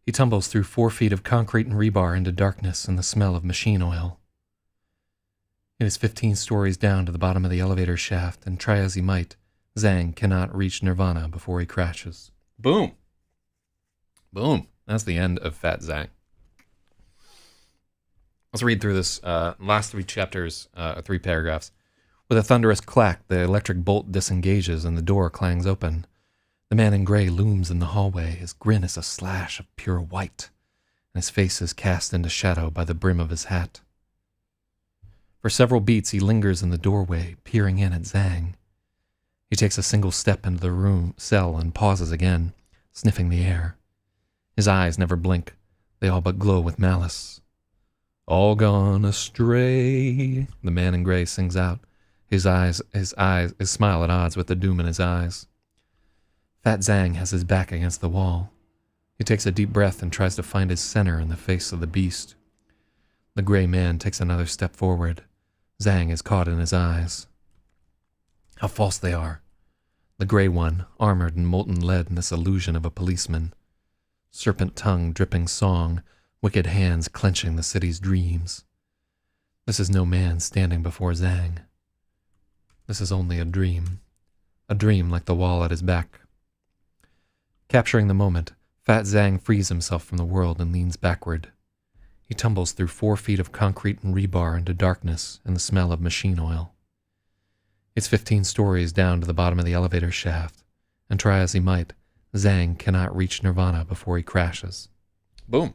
He tumbles through 4 feet of concrete and rebar into darkness and the smell of machine oil. It is 15 stories down to the bottom of the elevator shaft, and try as he might, Zhang cannot reach Nirvana before he crashes. Boom! Boom. That's the end of Fat Zhang. Let's read through this last 3 chapters, 3 paragraphs. With a thunderous clack, the electric bolt disengages and the door clangs open. The man in gray looms in the hallway. His grin is a slash of pure white, and his face is cast into shadow by the brim of his hat. For several beats, he lingers in the doorway, peering in at Zhang. He takes a single step into the cell and pauses again, sniffing the air. His eyes never blink. They all but glow with malice. All gone astray, the man in gray sings out, his smile at odds with the doom in his eyes. Fat Zhang has his back against the wall. He takes a deep breath and tries to find his center in the face of the beast. The gray man takes another step forward. Zhang is caught in his eyes. How false they are. The gray one, armored in molten lead in this illusion of a policeman. Serpent tongue dripping song, wicked hands clenching the city's dreams. This is no man standing before Zhang. This is only a dream like the wall at his back. Capturing the moment, Fat Zhang frees himself from the world and leans backward. He tumbles through 4 feet of concrete and rebar into darkness and the smell of machine oil. It's 15 stories down to the bottom of the elevator shaft, and try as he might, Zhang cannot reach Nirvana before he crashes. Boom.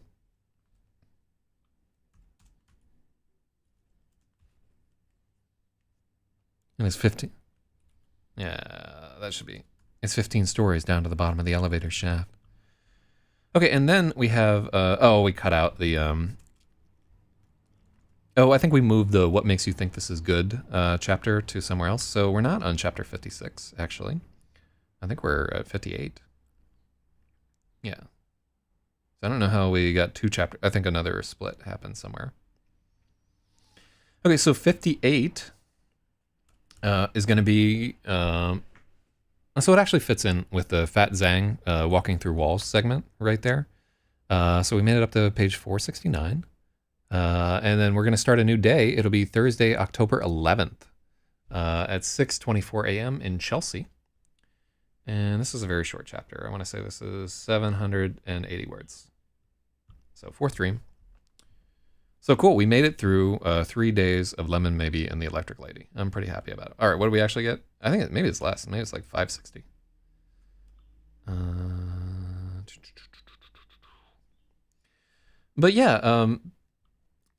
And it's 15. Yeah, that should be. It's 15 stories down to the bottom of the elevator shaft. Okay, and then we have, we cut out the, I think we moved the What Makes You Think This Is Good chapter to somewhere else. So we're not on chapter 56, actually. I think we're at 58. Yeah. So I don't know how we got 2 chapters. I think another split happened somewhere. Okay, so 58 is going to be, So it actually fits in with the Fat Zhang walking through walls segment right there. So we made it up to page 469. And then we're going to start a new day. It'll be Thursday, October 11th at 6:24 a.m. in Chelsea. And this is a very short chapter. I want to say this is 780 words. So 4th dream. So cool. We made it through 3 days of Lemon Maybe and the Electric Lady. I'm pretty happy about it. All right, what do we actually get? I think maybe it's less. Maybe it's like 560. But yeah,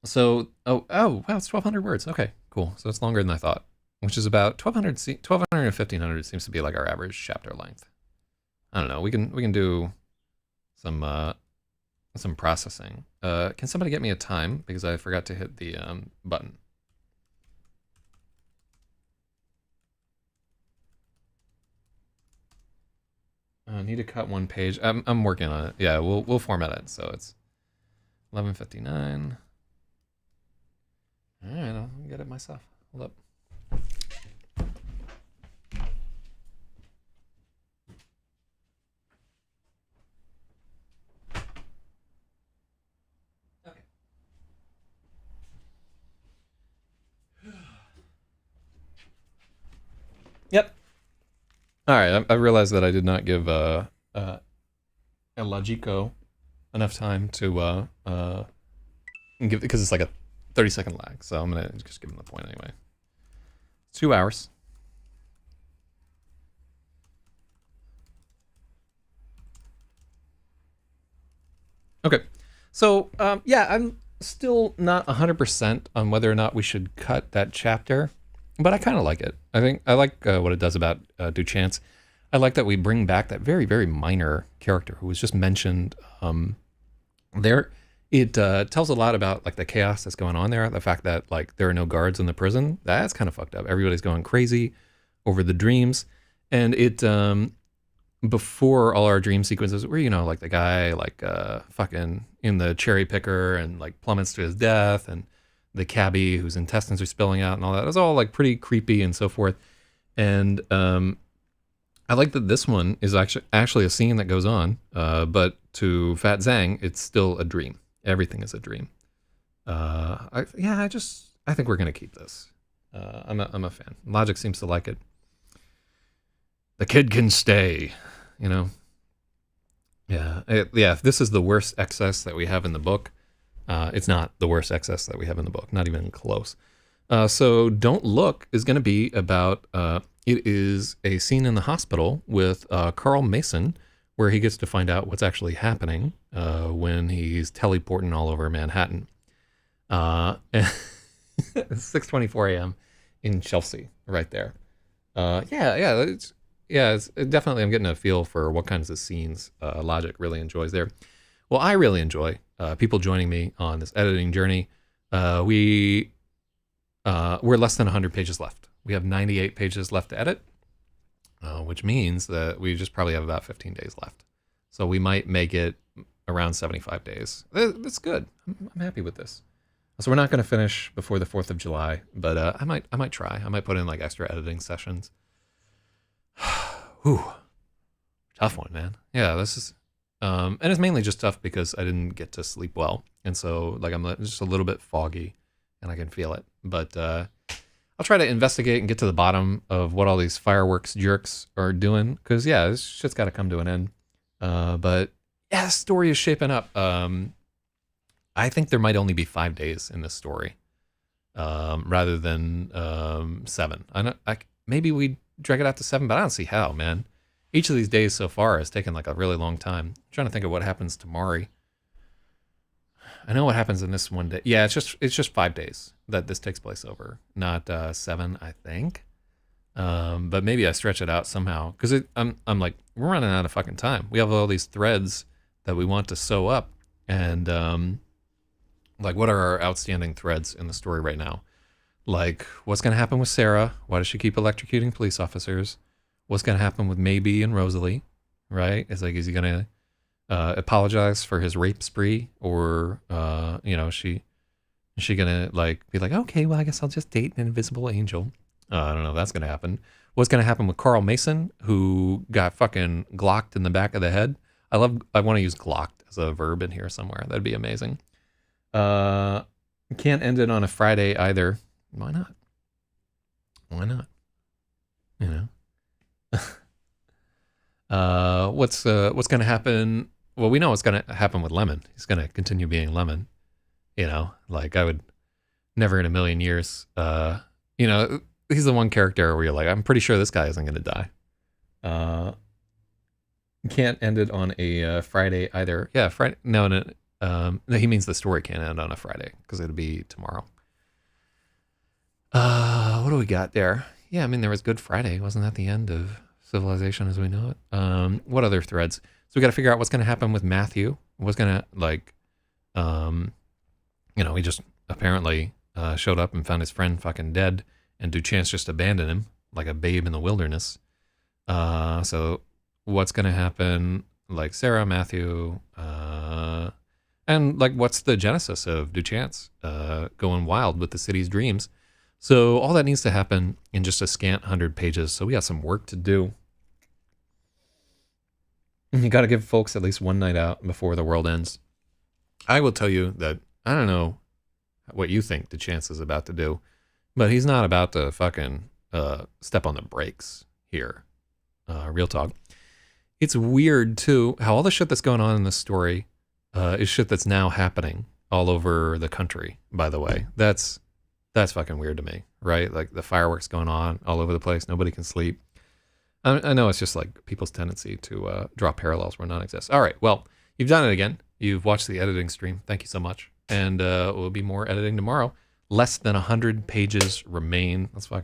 so, wow, it's 1,200 words. Okay, cool. So it's longer than I thought, which is about 1,200 and 1,500 seems to be like our average chapter length. I don't know. We can do some processing. Can somebody get me a time? Because I forgot to hit the button. I need to cut one page. I'm working on it. Yeah, we'll format it so it's 11:59. All right, I'll get it myself. Hold up. Okay. Yep. All right, I realized that I did not give Elagico enough time to give, because it's like a 30-second lag. So I'm gonna just give him the point anyway. 2 hours. Okay, so yeah, I'm still not 100% on whether or not we should cut that chapter, but I kind of like it. I think I like what it does about Duchance. I like that we bring back that very, very minor character who was just mentioned there. It tells a lot about like the chaos that's going on there. The fact that like there are no guards in the prison, that's kind of fucked up. Everybody's going crazy over the dreams. And it, before all our dream sequences where, you know, like the guy like fucking in the cherry picker and like plummets to his death, and the cabbie whose intestines are spilling out and all that. It was all like pretty creepy and so forth. And I like that this one is actually a scene that goes on, but to Fat Zhang, it's still a dream. Everything is a dream. I think we're gonna keep this. I'm a fan. Logic seems to like it. The kid can stay, you know. Yeah, if this is the worst excess that we have in the book, it's not the worst excess that we have in the book, not even close. So Don't Look is going to be about, it is a scene in the hospital with Carl Mason, where he gets to find out what's actually happening when he's teleporting all over Manhattan. 6:24 a.m. in Chelsea, right there. It's definitely, I'm getting a feel for what kinds of scenes Logic really enjoys there. Well, I really enjoy people joining me on this editing journey. We're less than 100 pages left. We have 98 pages left to edit, which means that we just probably have about 15 days left. So we might make it around 75 days. That's good. I'm happy with this. So we're not going to finish before the 4th of July, but I might try. I might put in like extra editing sessions. Whew. Tough one, man. Yeah, this is, and it's mainly just tough because I didn't get to sleep well. And so like I'm just a little bit foggy and I can feel it. But I'll try to investigate and get to the bottom of what all these fireworks jerks are doing. Because, yeah, this shit's got to come to an end. But, yeah, the story is shaping up. I think there might only be 5 days in this story rather than 7. Maybe we drag it out to 7, but I don't see how, man. Each of these days so far has taken like a really long time. I'm trying to think of what happens to Mari. I know what happens in this one day. Yeah, it's just 5 days that this takes place over, not 7, I think. But maybe I stretch it out somehow because I'm like, we're running out of fucking time. We have all these threads that we want to sew up, and like, what are our outstanding threads in the story right now? Like, what's going to happen with Sarah? Why does she keep electrocuting police officers? What's going to happen with Maybe and Rosalie? Right? It's like, is he going to apologize for his rape spree, or is she gonna like be like, okay, well, I guess I'll just date an invisible angel? I don't know if that's gonna happen. what's going to happen with Carl Mason, who got fucking glocked in the back of the head. I want to use glocked as a verb in here somewhere. That'd be amazing. Can't end it on a Friday either. Why not? Why not? You know. What's going to happen? Well, we know what's going to happen with Lemon. He's going to continue being Lemon. You know, like I would never in a million years. You know, he's the one character where you're like, I'm pretty sure this guy isn't going to die. Can't end it on a Friday either. Yeah, Friday. No, he means the story can't end on a Friday because it'll be tomorrow. What do we got there? Yeah, I mean, there was Good Friday. Wasn't that the end of civilization as we know it? What other threads? So we got to figure out what's going to happen with Matthew. What's going to, like, you know, he just apparently showed up and found his friend fucking dead, and Duchance just abandoned him like a babe in the wilderness. So what's going to happen, like Sarah, Matthew, and like what's the genesis of Duchance going wild with the city's dreams? So all that needs to happen in just a scant 100 pages. So we got some work to do. You got to give folks at least one night out before the world ends. I will tell you that I don't know what you think Duchance is about to do, but he's not about to fucking step on the brakes here. Real talk. It's weird too how all the shit that's going on in this story is shit that's now happening all over the country. By the way, that's fucking weird to me, right? Like the fireworks going on all over the place. Nobody can sleep. I know it's just like people's tendency to draw parallels where none exist. All right, well, you've done it again. You've watched the editing stream. Thank you so much. And will be more editing tomorrow. Less than 100 pages remain. Let's fucking